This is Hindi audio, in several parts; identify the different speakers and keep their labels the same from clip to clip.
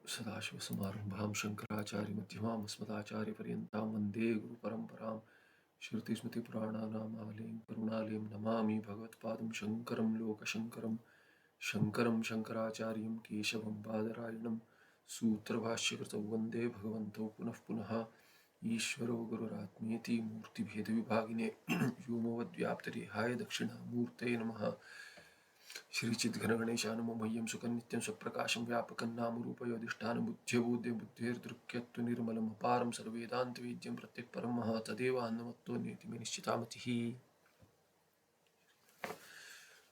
Speaker 1: सदाशिवसमारम्भां शङ्कराचार्यमध्यमाम् अस्मदाचार्यपर्यन्तां वन्दे गुरुपरम्परां श्रुतिस्मृतिपुराणानामालयं करुणालयं नमामि भगवत्पादं शङ्करं लोकशङ्करं शङ्करं शङ्कराचार्यं केशवं बादरायणं सूत्रभाष्यकृतौ वन्दे भगवन्तौ पुनः पुनः ईश्वरो गुरुरात्मेति मूर्तिभेदविभागिने व्योमवद्व्याप्तदेहाय दक्षिणामूर्तये नमः। श्रीचिद्घनगणेशानुमह्यं सुखनित्यं स्वप्रकाशं व्यापकं नामरूपयोधिष्ठानं बुद्ध्यबोध्य बुद्धेर्दृक्यत्वनिर्मलमपारं सर्ववेदान्तवेद्यं प्रत्यक्परं तदेव अन्नमत्तो नेति मे निश्चितामतिः।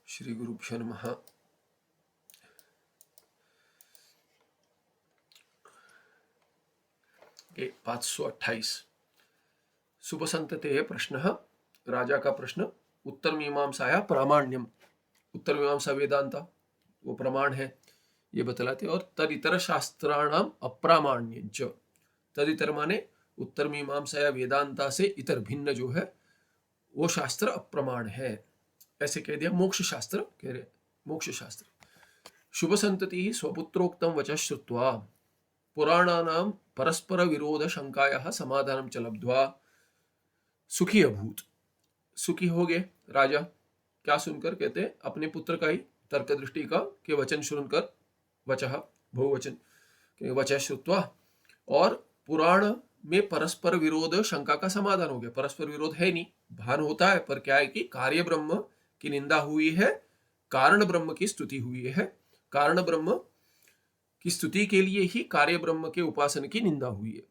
Speaker 1: श्रीगुरुभ्यो नमः। 528 सुबसंतते प्रश्न, राजा का प्रश्न। उत्तर मीमांसाया प्रामाण्यम, उत्तर मीमांसा वेदांता वो प्रमाण है ये बतलाते। और तदितर शास्त्राणाम अप्रामाण्य, तदितर माने उत्तर मीमांसा या वेदांता से इतर भिन्न जो है वो शास्त्र अप्रमाण है, ऐसे कह दिया। मोक्ष शास्त्र कह रहे, मोक्ष शास्त्र। शुभ संतति स्वपुत्रोक्तम वच श्रुत्वा पुराणानाम परस्पर विरोध शंकायाः समाधानम च लब्ध्वा सुखी अभूत। सुखी हो गए राजा, क्या सुनकर? कहते अपने पुत्र का ही तर्क दृष्टि का के वचन सुनकर, वचः बहुवचन वचः श्रुत्वा, और पुराण में परस्पर विरोध शंका का समाधान हो गया। परस्पर विरोध है नहीं, भान होता है, पर क्या है कि कार्य ब्रह्म की निंदा हुई है, कारण ब्रह्म की स्तुति हुई है। कारण ब्रह्म की स्तुति के लिए ही कार्य ब्रह्म के उपासन की निंदा हुई है।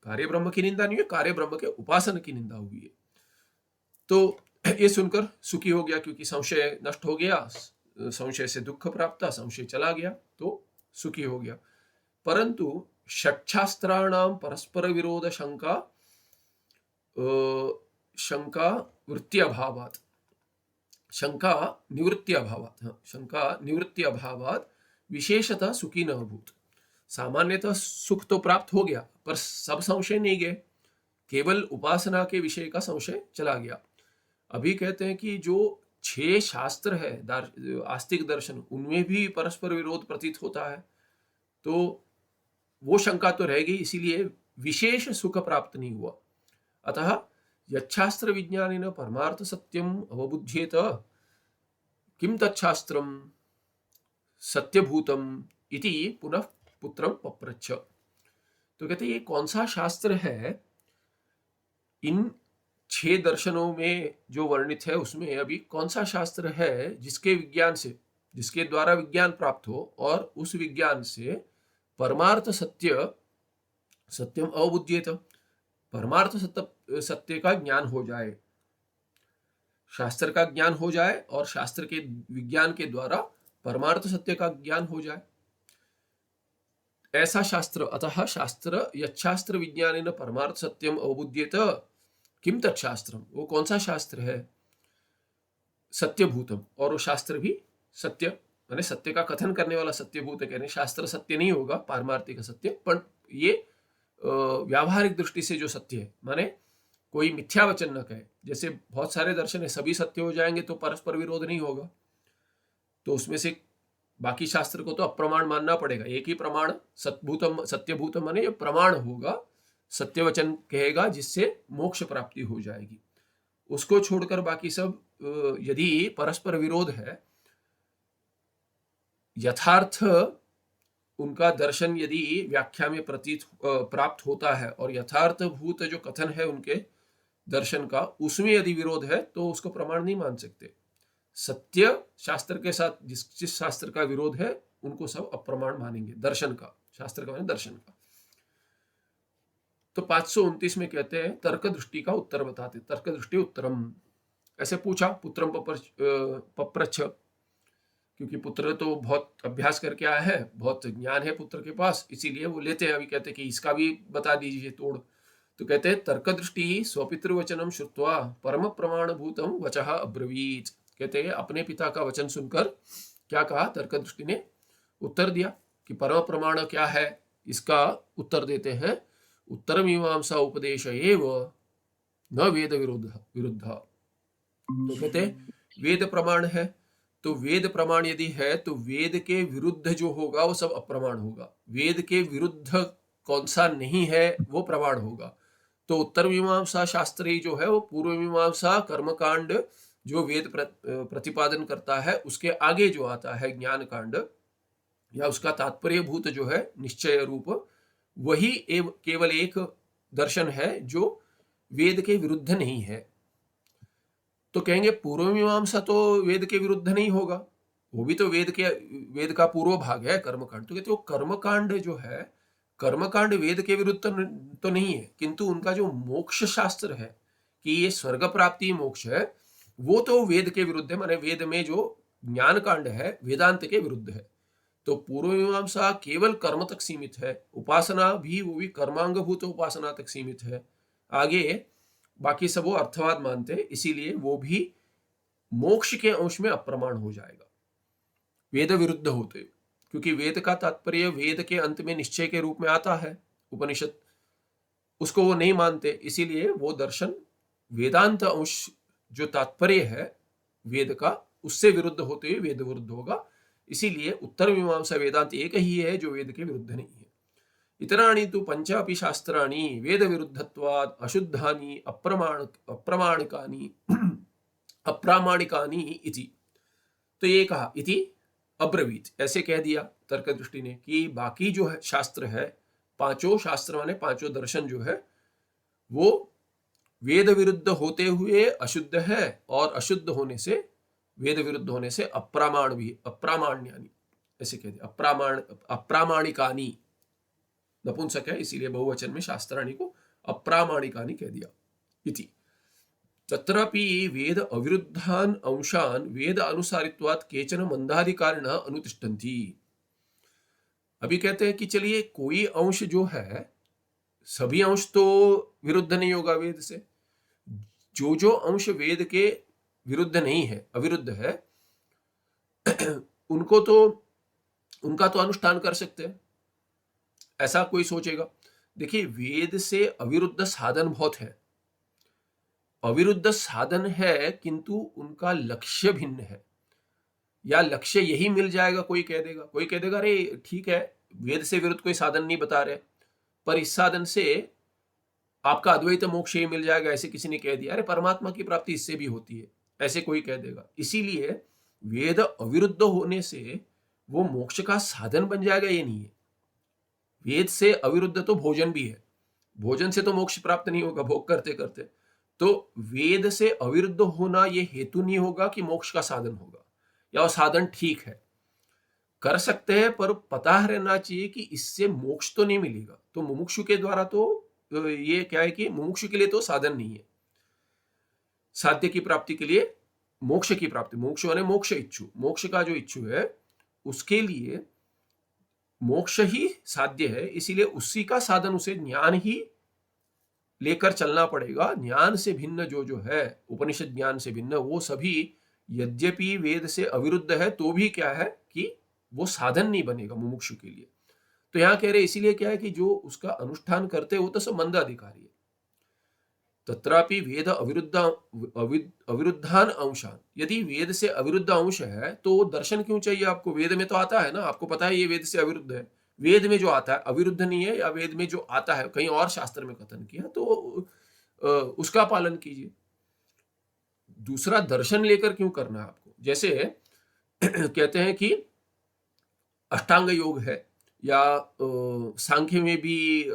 Speaker 1: कार्य ब्रह्म की निंदा नहीं है, कार्य ब्रह्म के उपासन की निंदा हुई है। तो ये सुनकर सुखी हो गया, क्योंकि संशय नष्ट हो गया, संशय से दुख प्राप्त, संशय चला गया, तो सुखी हो गया। परंतु षट्शास्त्राणाम परस्पर विरोध शंका शंका वृत्ति अभावात, शंका निवृत्ति अभावात, शंका निवृत्ति अभावात विशेषतः सुखी न अभूत। सामान्यतः सुख तो प्राप्त हो गया, पर सब संशय नहीं गए, केवल उपासना के विषय का संशय चला गया। अभी कहते हैं कि जो 6 शास्त्र है आस्तिक दर्शन, उनमें भी परस्पर विरोध प्रतीत होता है, तो वो शंका तो रह गई, इसीलिए विशेष सुख प्राप्त नहीं हुआ। अतः यच्छास्त्र विज्ञानिन परमार्थ सत्यम अवबुध्येत किम तच्छास्त्रम सत्यभूतम इति पुनः पुत्रम पप्रच्छ। तो कहते ये कौन सा शास्त्र है? इन 6 दर्शनों में जो वर्णित है उसमें अभी कौन सा शास्त्र है जिसके विज्ञान से, जिसके द्वारा विज्ञान प्राप्त हो और उस विज्ञान से परमार्थ सत्य सत्यम अवबुध्येत, परमार्थ सत्य का ज्ञान हो जाए, शास्त्र का ज्ञान हो जाए और शास्त्र के विज्ञान के द्वारा परमार्थ सत्य का ज्ञान हो जाए, ऐसा शास्त्र। अतः शास्त्र यच्छास्त्र विज्ञानेन परमार्थ सत्यम अवबुध्येत किम तत्शास्त्रम, वो कौन सा शास्त्र है? सत्यभूतम, और वो शास्त्र भी सत्य, माने सत्य का कथन करने वाला सत्यभूत कहने। शास्त्र सत्य नहीं होगा, पारमार्थिक सत्य, पर ये व्यावहारिक दृष्टि से जो सत्य है, माने कोई मिथ्या वचन न कहे। जैसे बहुत सारे दर्शन है, सभी सत्य हो जाएंगे तो परस्पर विरोध नहीं होगा, तो उसमें से बाकी शास्त्र को तो अप्रमाण मानना पड़ेगा। एक ही प्रमाण सत्यभूतम, सत्यभूतम माने ये प्रमाण होगा, सत्य वचन कहेगा जिससे मोक्ष प्राप्ति हो जाएगी। उसको छोड़कर बाकी सब यदि परस्पर विरोध है, यथार्थ उनका दर्शन यदि व्याख्या में प्रतीत प्राप्त होता है और यथार्थ भूत जो कथन है उनके दर्शन का, उसमें यदि विरोध है तो उसको प्रमाण नहीं मान सकते। सत्य शास्त्र के साथ जिस शास्त्र का विरोध है उनको सब अप्रमाण मानेंगे, दर्शन का, शास्त्र का माने दर्शन का। तो 529 में कहते हैं तर्क दृष्टि का उत्तर बताते, तर्क दृष्टि उत्तरम। ऐसे पूछा, पुत्रम पप्रच्छ, क्योंकि पुत्र तो बहुत अभ्यास करके आया है, बहुत ज्ञान है पुत्र के पास, इसीलिए वो लेते हैं। अभी कहते हैं कि इसका भी बता दीजिए तोड़। तो कहते हैं तर्क दृष्टि स्वपितृवचनम श्रुत्वा परम प्रमाण भूतम वचः अब्रवीत। कहते हैं अपने पिता का वचन सुनकर क्या कहा? तर्क दृष्टि ने उत्तर दिया कि परम प्रमाण क्या है, इसका उत्तर देते हैं उत्तर मीमांसा उपदेश एव न वेद विरुद्ध। तो कहते हैं वेद प्रमाण है, तो वेद प्रमाण यदि है तो वेद के विरुद्ध जो होगा वो सब अप्रमाण होगा। वेद के विरुद्ध कौन सा नहीं है वो प्रमाण होगा। तो उत्तर मीमांसा शास्त्री जो है वो पूर्व मीमांसा कर्मकांड जो वेद प्रतिपादन करता है उसके आगे जो आता है ज्ञान कांड या उसका तात्पर्य भूत जो है निश्चय रूप, वही केवल एक दर्शन है जो वेद के विरुद्ध नहीं है। तो कहेंगे पूर्व मीमांसा तो वेद के विरुद्ध नहीं होगा, वो भी तो वेद का पूर्व भाग है कर्मकांड। तो कहते हो कर्मकांड जो है, कर्मकांड वेद के विरुद्ध तो नहीं है, किंतु उनका जो मोक्ष शास्त्र है कि ये स्वर्ग प्राप्ति मोक्ष है, वो तो वेद के विरुद्ध है। माने वेद में जो ज्ञान कांड है वेदांत के विरुद्ध है। तो पूर्व मीमांसा केवल कर्म तक सीमित है, उपासना भी वो भी कर्मांगभूत उपासना तक सीमित है। आगे बाकी सब वो अर्थवाद मानते हैं, इसीलिए वो भी मोक्ष के अंश में अप्रमाण हो जाएगा वेद विरुद्ध होते, क्योंकि वेद का तात्पर्य वेद के अंत में निश्चय के रूप में आता है उपनिषद, उसको वो नहीं मानते। इसीलिए वो दर्शन वेदांत अंश जो तात्पर्य है वेद का उससे विरुद्ध होते हुए वेद विरुद्ध होगा। इसीलिए उत्तर मीमांसा वेदांत एक ही है जो वेद के विरुद्ध नहीं है। इतराणि तु पंचापि शास्त्राणि वेद विरुद्धत्वात् अशुद्धानि अप्रमाणिकानि अप्रामाणिकानि इति। तो ये कहा इति अब्रवीत, ऐसे कह दिया तर्क दृष्टि ने कि बाकी जो है शास्त्र है, पांचों शास्त्र माने पांचों दर्शन जो है वो वेद विरुद्ध होते हुए अशुद्ध है और अशुद्ध होने से वेद विरुद्ध होने से अप्रामाण भी अप्रामाण्यानि, ऐसे कह दिया अप्रामाणिकानि नपुंसक है इसीलिए बहुवचन में शास्त्राणि को अप्रामाणिकानि कह दिया इति। तत्रापि वेद अविरुद्धान अंशान वेद अनुसारित्वात् केचन मंदाधिकारिणः अनुतिष्ठन्ति। अभी कहते हैं कि चलिए कोई अंश जो है, सभी अंश तो विरुद्ध नहीं होगा वेद से, जो अंश वेद के विरुद्ध नहीं है अविरुद्ध है उनका तो अनुष्ठान कर सकते हैं, ऐसा कोई सोचेगा। देखिए वेद से अविरुद्ध साधन बहुत है, अविरुद्ध साधन है किंतु उनका लक्ष्य भिन्न है, या लक्ष्य यही मिल जाएगा कोई कह देगा अरे ठीक है वेद से विरुद्ध कोई साधन नहीं बता रहे पर इस साधन से आपका अद्वैत मोक्ष ही मिल जाएगा, ऐसे किसी ने कह दिया। अरे परमात्मा की प्राप्ति इससे भी होती है, ऐसे कोई कह देगा। इसीलिए वेद अविरुद्ध होने से वो मोक्ष का साधन बन जाएगा ये नहीं है। वेद से अविरुद्ध तो भोजन भी है, भोजन से तो मोक्ष प्राप्त नहीं होगा भोग करते करते, तो वेद से अविरुद्ध होना ये हेतु नहीं होगा कि मोक्ष का साधन होगा, या वो साधन ठीक है कर सकते हैं पर पता रहना चाहिए कि इससे मोक्ष तो नहीं मिलेगा। तो मुमुक्षु के द्वारा तो ये क्या है कि मुमुक्षु के लिए तो साधन नहीं है, साध्य की प्राप्ति के लिए मोक्ष की प्राप्ति, मोक्ष माने मोक्ष इच्छु, मोक्ष का जो इच्छु है उसके लिए मोक्ष ही साध्य है। इसीलिए उसी का साधन उसे ज्ञान ही लेकर चलना पड़ेगा। ज्ञान से भिन्न जो है उपनिषद ज्ञान से भिन्न वो सभी यद्यपि वेद से अविरुद्ध है तो भी क्या है कि वो साधन नहीं बनेगा मुमुक्षु के लिए। तो यहां कह रहे इसीलिए क्या है कि जो उसका अनुष्ठान करते हो तो सब मंदाधिकारी है। तत्रापि वेद अविरुद्धान अंशान, यदि वेद से अविरुद्ध अंश है तो दर्शन क्यों चाहिए आपको? वेद में तो आता है ना, आपको पता है ये वेद से अविरुद्ध है। वेद में जो आता है अविरुद्ध नहीं है, या वेद में जो आता है कहीं और शास्त्र में कथन किया तो उसका पालन कीजिए। दूसरा दर्शन लेकर क्यों करना है आपको? जैसे कहते हैं कि अष्टांग योग है, या सांख्य में भी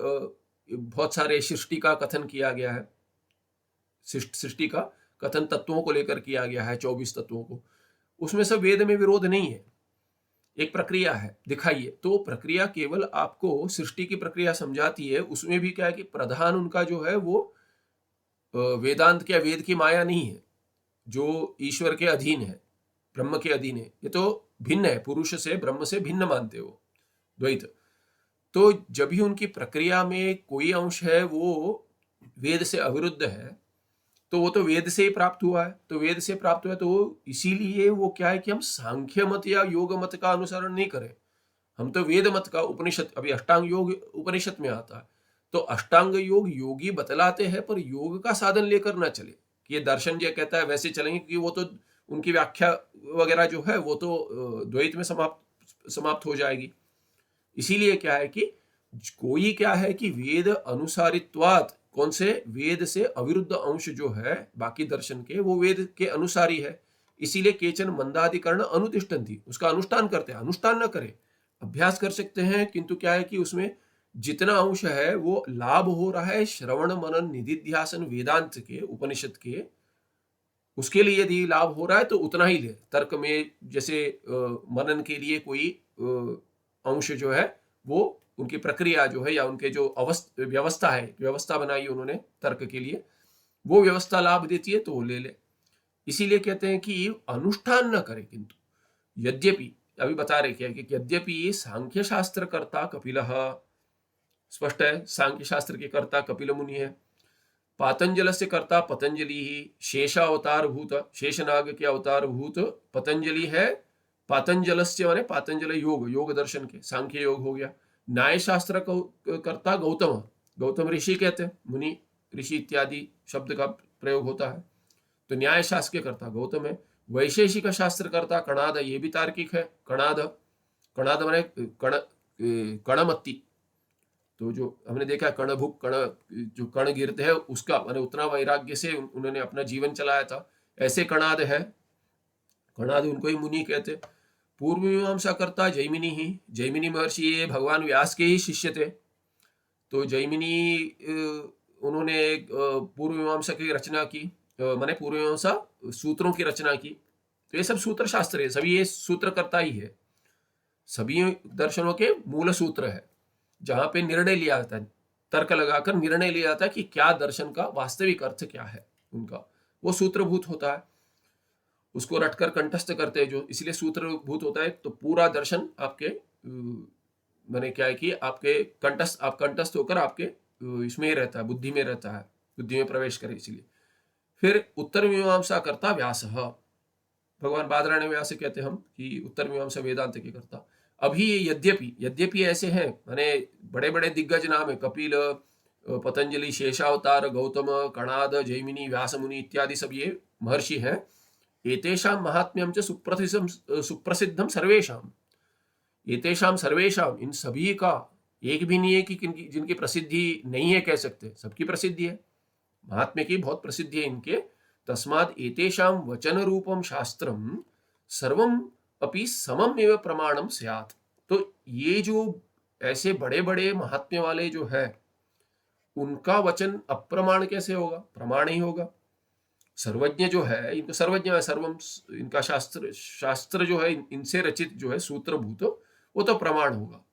Speaker 1: बहुत सारे सृष्टि का कथन किया गया है, सृष्टि का कथन तत्वों को लेकर किया गया है, 24 तत्वों को, उसमें सब वेद में विरोध नहीं है, एक प्रक्रिया है दिखाइए। तो प्रक्रिया केवल आपको सृष्टि की प्रक्रिया समझाती है, उसमें भी क्या है कि प्रधान उनका जो है वो वेदांत के वेद की माया नहीं है जो ईश्वर के अधीन है, ब्रह्म के अधीन है। ये तो भिन्न है, पुरुष से ब्रह्म से भिन्न मानते हो द्वैत। तो जब भी उनकी प्रक्रिया में कोई अंश है वो वेद से अविरुद्ध है तो वो तो वेद से ही प्राप्त हुआ है, तो वेद से प्राप्त हुआ तो इसीलिए वो क्या है कि हम सांख्य मत या योग मत का अनुसरण नहीं करें, हम तो वेद मत का, उपनिषद, अभी अष्टांग योग उपनिषद में आता है तो अष्टांग योग योगी बतलाते हैं पर योग का साधन लेकर ना चले कि ये दर्शन जो कहता है वैसे चलेंगे, कि वो तो उनकी व्याख्या वगैरह जो है वो तो द्वैत में समाप्त हो जाएगी। इसीलिए क्या है कि कोई क्या है कि वेद अनुसारित्वात्, कौन से, वेद से अविरुद्ध अंश जो है बाकी दर्शन के, वो वेद के अनुसारी है। इसीलिए केचन मंदाधिकरण अनुतिष्ठन्ति, उसका अनुष्ठान करते हैं। अनुष्ठान न करे, अभ्यास कर सकते हैं, किंतु क्या है कि उसमें जितना अंश है वो लाभ हो रहा है श्रवण मनन निधिध्यासन वेदांत के, उपनिषद के, उसके लिए यदि लाभ हो रहा है तो उतना ही ले। तर्क में जैसे मनन के लिए कोई अंश जो है वो उनकी प्रक्रिया जो है या उनके जो व्यवस्था है, व्यवस्था बनाई उन्होंने तर्क के लिए, वो व्यवस्था लाभ देती है तो वो ले ले। इसीलिए कहते हैं कि अनुष्ठान न करे। किंतु यद्यपि, अभी बता रहे क्या कि यद्यपि सांख्य शास्त्र कर्ता कपिलः, स्पष्ट है सांख्य शास्त्र के कर्ता कपिल मुनि है, पातंजल से कर्ता पतंजलि ही, शेषावतार भूत, शेषनाग के अवतार भूत पतंजलि है। पातंजलस्य माने पातंजल योग, योग दर्शन के, सांख्य योग हो गया। न्याय शास्त्र को कर्ता गौतम, गौतम ऋषि कहते हैं, मुनि ऋषि इत्यादि शब्द का प्रयोग होता है, तो न्याय शास्त्र के कर्ता गौतम है। वैशेषिक शास्त्र कर्ता कणाद, ये भी तार्किक है। कणाद, कणाद माने कणमत्ती, तो जो हमने देखा कण भुक, कण जो कण गिरते हैं उसका माने उतना वैराग्य से उन्होंने अपना जीवन चलाया था, ऐसे कणाद है। कणाद उनको ही मुनि कहते। पूर्व मीमांसा करता जैमिनी ही, जैमिनी महर्षि ये भगवान व्यास के ही शिष्य थे, तो जैमिनी उन्होंने पूर्व मीमांसा की रचना की, माने पूर्व मीमांसा सूत्रों की रचना की। तो ये सब सूत्र शास्त्र है, सभी ये सूत्रकर्ता ही है, सभी दर्शनों के मूल सूत्र है, जहां पे निर्णय लिया जाता है, तर्क लगाकर निर्णय लिया जाता है कि क्या दर्शन का वास्तविक अर्थ क्या है उनका, वो सूत्रभूत होता है। उसको रटकर कंठस्थ करते हैं जो, इसलिए सूत्रभूत होता है। तो पूरा दर्शन आपके मैंने क्या है कि आपके कंठस्थ, आप कंठस्थ होकर आपके इसमें ही रहता है, बुद्धि में रहता है, बुद्धि में प्रवेश करे। इसलिए फिर उत्तर मीमांसा करता व्यास, भगवान बादरायण व्यास से कहते हम कि उत्तर मीमांसा वेदांत के करता। अभी यद्यपि, यद्यपि ऐसे हैं, माने बड़े बड़े दिग्गज नाम है, कपिल, पतंजलि, शेषावतार, गौतम, कणाद, जैमिनी, व्यासमुनि इत्यादि सब ये महर्षि हैं। एतेषां महात्म्यं च सुप्रसिद्धम सर्वेषाम, एतेषां सर्वेषाम, इन सभी का एक भी नहीं है कि जिनकी प्रसिद्धि नहीं है, कह सकते सबकी प्रसिद्धि है, महात्म्य की बहुत प्रसिद्धि है इनके। तस्मात् एतेषां वचन रूपम शास्त्रम सर्वम अपि समम एव प्रमाणम स्यात्। तो ये जो ऐसे बड़े बड़े महात्म्य वाले जो है, उनका वचन अप्रमाण कैसे होगा, प्रमाण ही होगा। सर्वज्ञ जो है, इनको सर्वज्ञ है सर्वम, इनका शास्त्र जो है, इनसे रचित जो है सूत्रभूत, वो तो प्रमाण होगा,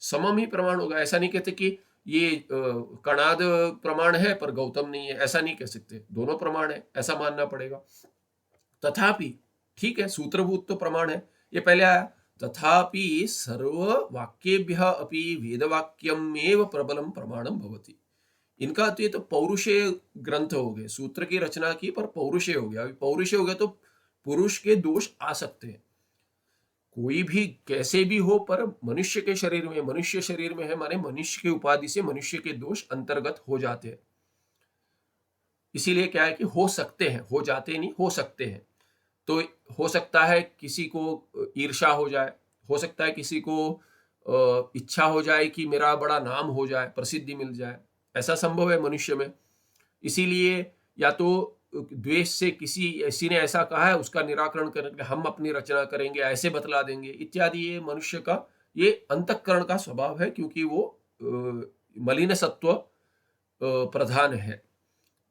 Speaker 1: समम ही प्रमाण होगा। ऐसा नहीं कहते कि ये कणाद प्रमाण है पर गौतम नहीं है, ऐसा नहीं कह सकते, दोनों प्रमाण है, ऐसा मानना पड़ेगा। तथापि, ठीक है सूत्रभूत तो प्रमाण है, ये पहले आया। तथापि सर्व वाक्येभ्यः अपि वेदवाक्यमेव प्रबलम प्रमाणम भवति। इनका तो ये तो पौरुषेय ग्रंथ हो गए, सूत्र की रचना की पर पौरुषेय हो गया। अभी पौरुषेय हो गया तो पुरुष के दोष आ सकते हैं, कोई भी कैसे भी हो, पर मनुष्य के शरीर में, मनुष्य शरीर में है माने मनुष्य की उपाधि से मनुष्य के दोष अंतर्गत हो जाते हैं। इसीलिए क्या है कि हो सकते हैं, हो जाते नहीं, हो सकते हैं। तो हो सकता है किसी को ईर्ष्या हो जाए, हो सकता है किसी को इच्छा हो जाए कि मेरा बड़ा नाम हो जाए, प्रसिद्धि मिल जाए, ऐसा संभव है मनुष्य में। इसीलिए या तो द्वेष से किसी ने ऐसा कहा है, उसका निराकरण करके हम अपनी रचना करेंगे, ऐसे बतला देंगे इत्यादि, ये मनुष्य का ये अंतःकरण का स्वभाव है, क्योंकि वो मलिन सत्व प्रधान है,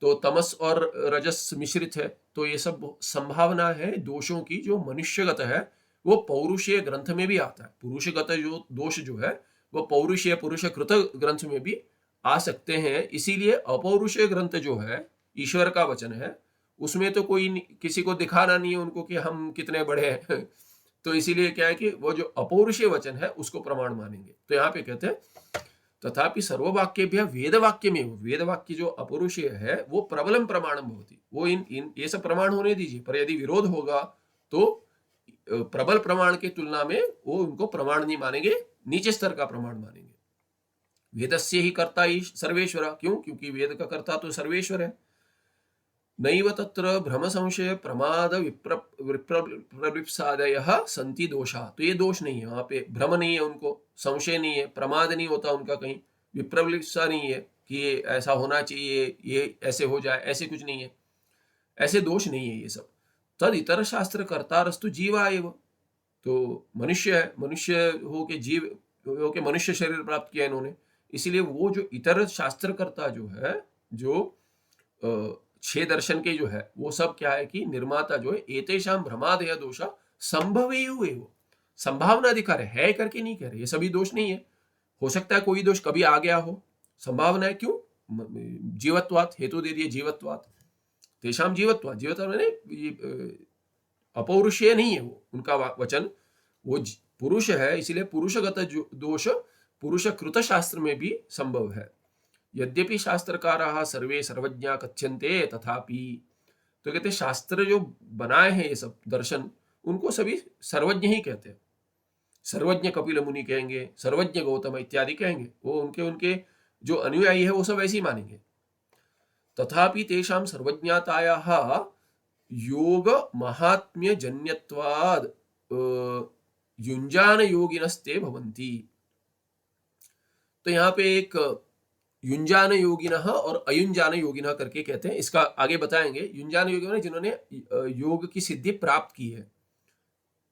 Speaker 1: तो तमस और रजस मिश्रित है। तो ये सब संभावना है दोषों की जो मनुष्यगत है, वो पौरुषीय ग्रंथ में भी आता है। पुरुषगत जो दोष जो है वो पौरुषीय, पुरुषकृत ग्रंथ में भी आ सकते हैं। इसीलिए अपौरुषीय ग्रंथ जो है, ईश्वर का वचन है, उसमें तो कोई किसी को दिखाना नहीं है उनको कि हम कितने बड़े हैं तो इसीलिए क्या है कि वो जो अपौरुषीय वचन है उसको प्रमाण मानेंगे। तो यहाँ पे कहते हैं तथापि सर्ववाक्येभ्यः वेदवाक्यमेव, वेदवाक्य जो अपौरुषीय है वो प्रबलम प्रमाणम भवति। वो इन ये सब प्रमाण होने दीजिए, पर यदि विरोध होगा तो प्रबल प्रमाण के तुलना में वो उनको प्रमाण नहीं मानेंगे, नीचे स्तर का प्रमाण मानेंगे। वेदस्य ही कर्ता ही सर्वेश्वर, क्यों? क्योंकि वेद का कर्ता तो सर्वेश्वर है। नैव तत्र भ्रम संशय प्रमाद विप्रलिप्सादयः संति दोषा। तो ये दोष नहीं है, वहां पे भ्रम नहीं है, उनको संशय नहीं है, प्रमाद नहीं होता उनका, कहीं विप्रलिप्सा नहीं है कि ये ऐसा होना चाहिए, ये ऐसे हो जाए, ऐसे कुछ नहीं है, ऐसे दोष नहीं है ये सब। तद इतर शास्त्र कर्तारस्तु जीवा एव। तो मनुष्य है, मनुष्य हो के जीव हो के मनुष्य शरीर प्राप्त किया इन्होंने, इसीलिए वो जो इतर शास्त्रकर्ता जो है, जो छह दर्शन के जो है, वो सब क्या है कि निर्माता जो है, एतेषाम भ्रमादय दोषा संभवेयुः एव। संभावना दिखा रहे, है करके नहीं कह रहे, ये सभी दोष नहीं है। हो सकता है कोई दोष कभी आ गया हो, संभावना है। क्यों? जीवत्वात्, हेतु दे दिए जीवत्वात्, तेषाम जीवत्वात्। जीवत्वात् मैंने अपौरुषीय नहीं है वो उनका वचन, वो पुरुष है, इसीलिए पुरुषगत दोष पुरुषकृत शास्त्र में भी संभव है। यद्यपि शास्त्रकाराः सर्वे सर्वज्ञा कथ्यन्ते तथापि। तो कहते शास्त्र जो बनाए हैं ये सब दर्शन, उनको सभी सर्वज्ञ ही कहते हैं। सर्वज्ञ कपिल मुनि कहेंगे, सर्वज्ञ गौतम इत्यादि कहेंगे, वो उनके उनके जो अनुयायी है वो सब ऐसे ही मानेंगे। तथापि तेषां सर्वज्ञतायाः योग महात्म्य जन्यत्वाद युञ्जान योगिनस्ते भवन्ति। तो यहाँ पे एक युञ्जान योगिनः और अयुञ्जान योगिनः करके कहते हैं, इसका आगे बताएंगे। युञ्जान योगिनः जिन्होंने योग की सिद्धि प्राप्त की है,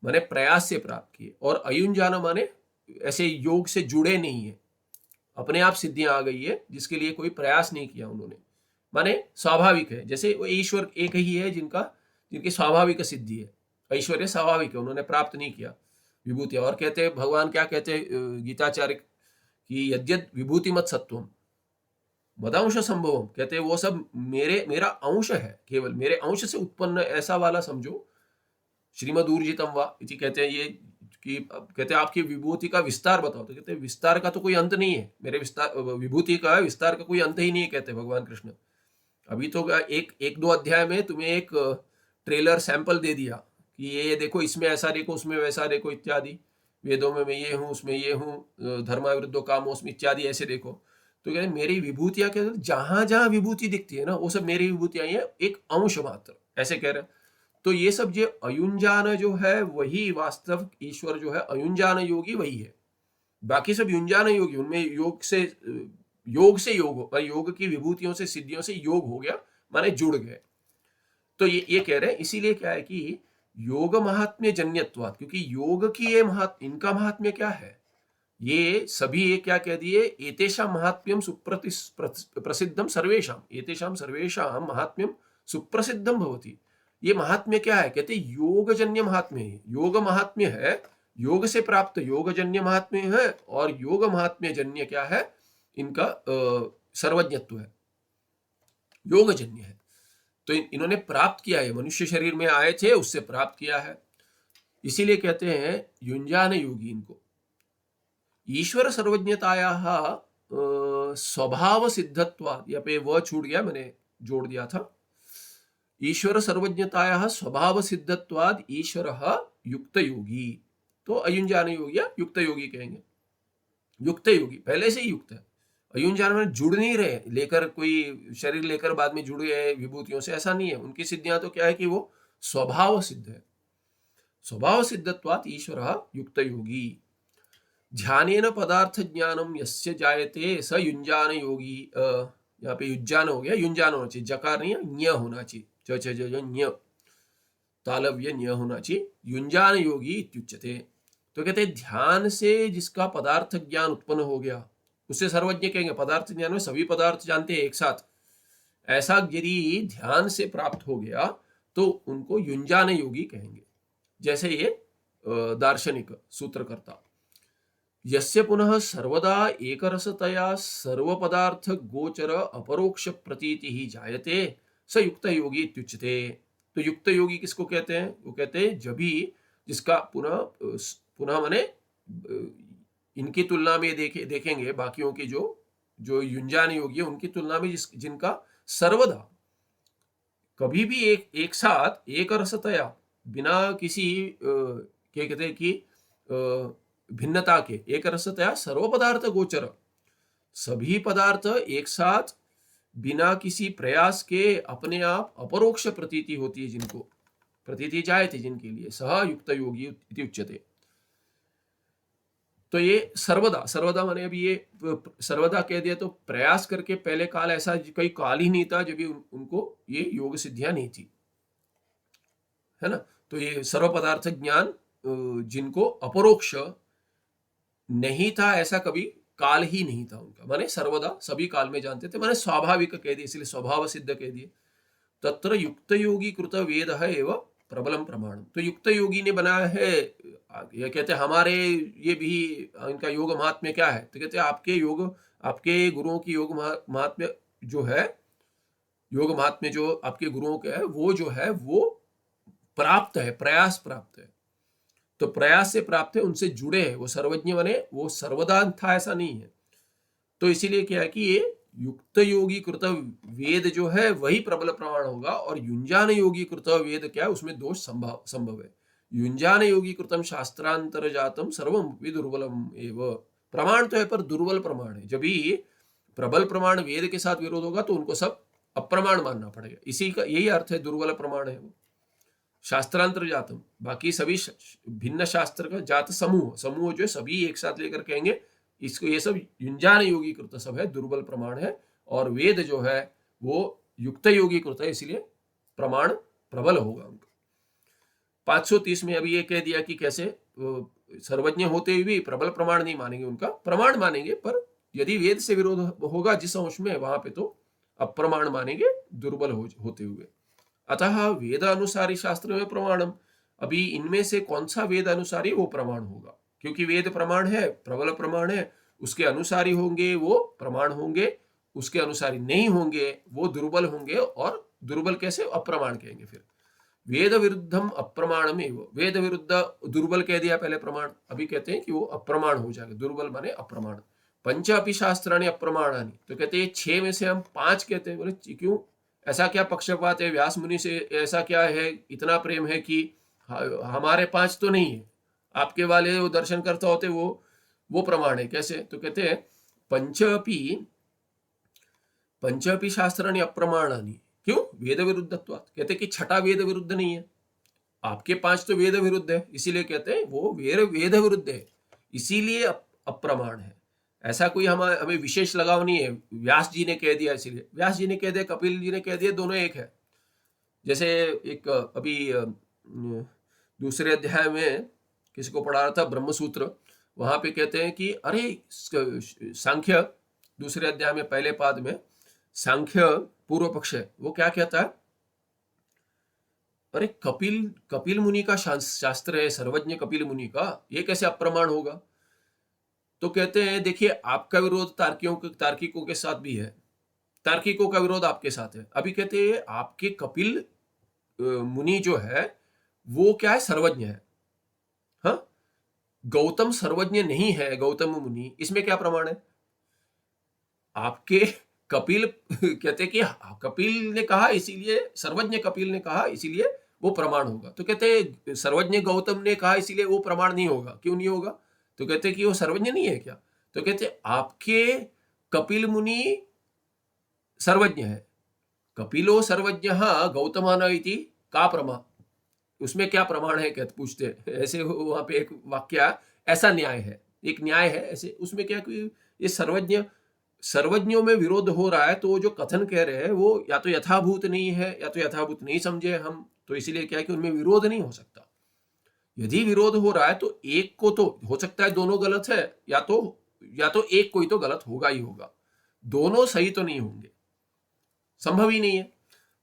Speaker 1: माने प्रयास से प्राप्त की है, और अयुञ्जान माने ऐसे योग से जुड़े नहीं है, अपने आप सिद्धियां आ गई है, जिसके लिए कोई प्रयास नहीं किया उन्होंने, माने स्वाभाविक है। जैसे वो ईश्वर एक ही है जिनकी स्वाभाविक सिद्धि है, ऐश्वर्य स्वाभाविक है, उन्होंने प्राप्त नहीं किया विभूति। और कहते हैं भगवान क्या कहते हैं गीताचार्य कि यद्यद विभूति मत सत्वम मदांश संभवम, कहते हैं वो सब मेरा अंश है, केवल मेरे अंश से उत्पन्न ऐसा वाला समझो। श्रीमद ऊर्जितम वा इति कहते हैं ये कि कहते हैं आपकी विभूति का विस्तार बताओ, तो कहते हैं विस्तार का तो कोई अंत नहीं है, मेरे विस्तार विभूति का विस्तार का कोई अंत ही नहीं है, कहते भगवान कृष्ण। अभी तो एक दो अध्याय में तुम्हें एक ट्रेलर सैंपल दे दिया कि ये देखो, इसमें ऐसा देखो, उसमें वैसा देखो इत्यादि, वेदों में मैं ये हूँ, उसमें ये हूँ, धर्माविरुद्धो कामोस्मि इत्यादि ऐसे देखो। तो कहते मेरी विभूतियां, कहते जहां जहां विभूति दिखती है ना, वो सब मेरी विभूतियां ही है, एक अंश मात्र, ऐसे कह रहे हैं। तो ये सब जो अयुंजान जो है वही वास्तव ईश्वर जो है, अयुंजान योगी वही है। बाकी सब युंजान योगी, उनमें योग से योग की विभूतियों से सिद्धियों से योग हो गया, माने जुड़ गए। तो ये कह रहे हैं, इसीलिए क्या है कि योग महात्म्य जन्यत्वात्, क्योंकि योग की ये इनका महात्म्य क्या है, ये सभी ये क्या कह दिए, एतेषां महात्म्यम प्रसिद्धम सर्वेषाम, एतेषां सर्वेषां महात्म्यम सुप्रसिद्धम भवति। ये महात्म्य क्या है, कहते योगजन्य महात्म्य है, योग महात्म्य है, योग से प्राप्त योगजन्य महात्म्य है, और योग महात्म्य जन्य क्या है, इनका सर्वज्ञत्व है, योगजन्य है। तो इन्होंने प्राप्त किया है, मनुष्य शरीर में आए थे उससे प्राप्त किया है, इसीलिए कहते हैं युंजान योगी इनको। ईश्वर सर्वज्ञतायाः स्वभाव सिद्धत्वात्, यहाँ पे वह छूट गया, मैंने जोड़ दिया था। ईश्वर सर्वज्ञतायाः स्वभाव सिद्धत्वाद ईश्वरः युक्त योगी। तो अयुंजान योगी या युक्त योगी कहेंगे। युक्त योगी पहले से ही युक्त है, अयुंजान में जुड़ नहीं रहे, लेकर कोई शरीर लेकर बाद में जुड़ गए विभूतियों से, ऐसा नहीं है। उनकी सिद्धियां तो क्या है कि वो स्वभाव सिद्ध है, स्वभाव सिद्धत्वात् ईश्वरः युक्त योगी। ध्यानेन पदार्थ ज्ञानम यस्य जायते स युंजान योगी। यहाँ पे युज्जान हो गया, युंजान होना चाहिए, जकार नहीं है, ञ होना चाहिए, ञ तालव्य ञ होना चाहिए, युंजान योगी इत्युच्यते। तो कहते हैं ध्यान से जिसका पदार्थ ज्ञान उत्पन्न हो गया उसे सर्वज्ञ कहेंगे। पदार्थ ज्ञान में सभी पदार्थ जानते हैं एक साथ, ऐसा यदि ध्यान से प्राप्त हो गया तो उनको युंजान योगी कहेंगे। जैसे ये दार्शनिक सूत्रकर्ता, यस्य पुनः सर्वदा एकरसतया सर्व पदार्थ गोचर अपरोक्ष प्रतीति ही जायते स युक्त योगी इत्युच्यते। तो युक्त योगी किसको कहते हैं, वो कहते हैं जब भी जिसका पुनः माने इनकी तुलना में देखेंगे बाकियों की जो युंजान योगी है उनकी तुलना में जिनका सर्वदा कभी भी एक साथ एक रसतया बिना किसी क्या कहते हैं कि भिन्नता के, एक रसतया सर्व पदार्थ गोचर, सभी पदार्थ एक साथ बिना किसी प्रयास के अपने आप अपरोक्ष प्रतीति होती है, जिनको प्रतीति जायते, जिनके लिए सह युक्त योगी इति उच्यते। तो ये सर्वदा, सर्वदा माने अभी ये सर्वदा कह दिया तो प्रयास करके पहले काल ऐसा कोई काल ही नहीं था जब भी उनको ये योग सिद्धियां नहीं थी, है ना। तो ये सर्व पदार्थ ज्ञान जिनको अपरोक्ष नहीं था, ऐसा कभी काल ही नहीं था उनका, माने सर्वदा सभी काल में जानते थे, माने स्वाभाविक कह दिए, इसलिए स्वभाव सिद्ध कह दिए। तत्र युक्त योगी कृत वेद है एवं प्रबलम प्रमाणम। तो युक्त योगी ने बनाया है, ये कहते हैं हमारे ये भी इनका योग महात्म्य क्या है, तो कहते हैं आपके योग, आपके गुरुओं की योग महात्म्य जो है, योग महात्म्य जो आपके गुरुओं के है, वो जो है वो प्राप्त है, प्रयास प्राप्त है। तो प्रयास से प्राप्त है, उनसे जुड़े हैं, वो सर्वज्ञ बने, वो सर्वदा था ऐसा नहीं है। तो इसीलिए क्या है कि ये युक्त योगी कृत वेद जो है वही प्रबल प्रमाण होगा, और युंजान योगी कृत वेद क्या है, उसमें दोष संभव है। युंजान योगी कृतम शास्त्रांतर जातम सर्वम विदुर्बलम एव। प्रमाण तो है पर दुर्बल प्रमाण है। जब भी प्रबल प्रमाण वेद के साथ विरोध होगा तो उनको सब अप्रमाण मानना पड़ेगा, इसी का यही अर्थ है, दुर्बल प्रमाण है वो। शास्त्रांतर जातम, बाकी सभी भिन्न शास्त्र का जात समूह, समूह जो है सभी एक साथ लेकर कहेंगे इसको, ये सब युंजान योगी कृत सब है, दुर्बल प्रमाण है। और वेद जो है वो युक्त योगी कृत है, इसलिए प्रमाण प्रबल होगा उनका। 530 में अभी ये कह दिया कि कैसे सर्वज्ञ होते हुए भी प्रबल प्रमाण नहीं मानेंगे, उनका प्रमाण मानेंगे, पर यदि वेद से विरोध होगा जिस अंश में, वहां पे तो अप्रमाण मानेंगे, दुर्बल होते हुए। अतः वेद अनुसारी शास्त्र में प्रमाणम। अभी इनमें से कौन सा वेद अनुसारी वो प्रमाण होगा, क्योंकि वेद प्रमाण है, प्रबल प्रमाण है, उसके अनुसारी होंगे वो प्रमाण होंगे, उसके अनुसारी नहीं होंगे वो दुर्बल होंगे, और दुर्बल कैसे, अप्रमाण कहेंगे। फिर वेद विरुद्धम अप्रमाणम एवं, वेद विरुद्ध दुर्बल कह दिया पहले प्रमाण, अभी कहते हैं कि वो अप्रमाण हो जाएगा, दुर्बल माने अप्रमाण। पंच अपि शास्त्राणि अप्रमाणानि, तो कहते हैं 6 में से हम 5 कहते हैं। बोले क्यों, ऐसा क्या पक्षपात है व्यास मुनि से, ऐसा क्या है, इतना प्रेम है कि हमारे 5 तो नहीं है, आपके वाले वो दर्शन करता होते वो प्रमाण है कैसे। तो कहते हैं पंच अपि शास्त्राणि अप्रमाणानि, क्यों, वेद विरुद्धत्वात्, कहते कि छठा वेद विरुद्ध नहीं है, आपके 5 तो वेद विरुद्ध है, इसीलिए कहते हैं वो वेद विरुद्ध है, इसीलिए अप्रमाण है। ऐसा कोई हमें विशेष लगाव नहीं है, व्यास जी ने कह दिया इसीलिए, व्यास जी ने कह दिया, कपिल जी ने कह दिया, दोनों एक है। जैसे एक अभी दूसरे अध्याय में किसी को पढ़ा रहा था ब्रह्मसूत्र, वहां पे कहते हैं कि अरे सांख्य, दूसरे अध्याय में पहले पाद में सांख्य पूर्व पक्ष है, वो क्या कहता है, अरे कपिल मुनि का शास्त्र है, सर्वज्ञ कपिल मुनि का, ये कैसे अप्रमाण होगा। तो कहते हैं देखिए आपका विरोध तार्किकों के साथ भी है, तार्किकों का विरोध आपके साथ है। अभी कहते हैं आपके कपिल मुनि जो है वो क्या है, सर्वज्ञ है, हाँ, गौतम सर्वज्ञ नहीं है, गौतम मुनि, इसमें क्या प्रमाण है। आपके कपिल कहते कि कपिल ने कहा इसीलिए, सर्वज्ञ कपिल ने कहा इसीलिए वो प्रमाण होगा। तो कहते सर्वज्ञ गौतम ने कहा इसीलिए वो प्रमाण नहीं होगा, क्यों नहीं होगा, तो कहते कि वो सर्वज्ञ नहीं है क्या, तो कहते आपके कपिल मुनि सर्वज्ञ है, कपिलो सर्वज्ञ गौतमान इति का प्रमा, उसमें क्या प्रमाण है, कहते पूछते ऐसे, वहां पे एक वाक्य ऐसा न्याय है, एक न्याय है ऐसे, उसमें क्या कोई ये सर्वज्ञों में विरोध हो रहा है, तो जो कथन कह रहे हैं वो या तो यथाभूत नहीं है या तो यथाभूत नहीं समझे हम, तो इसीलिए क्या है कि उनमें विरोध नहीं हो सकता। यदि विरोध हो रहा है तो एक को तो हो सकता है दोनों गलत है, या तो एक कोई तो गलत होगा ही होगा, दोनों सही तो नहीं होंगे, संभव ही नहीं है।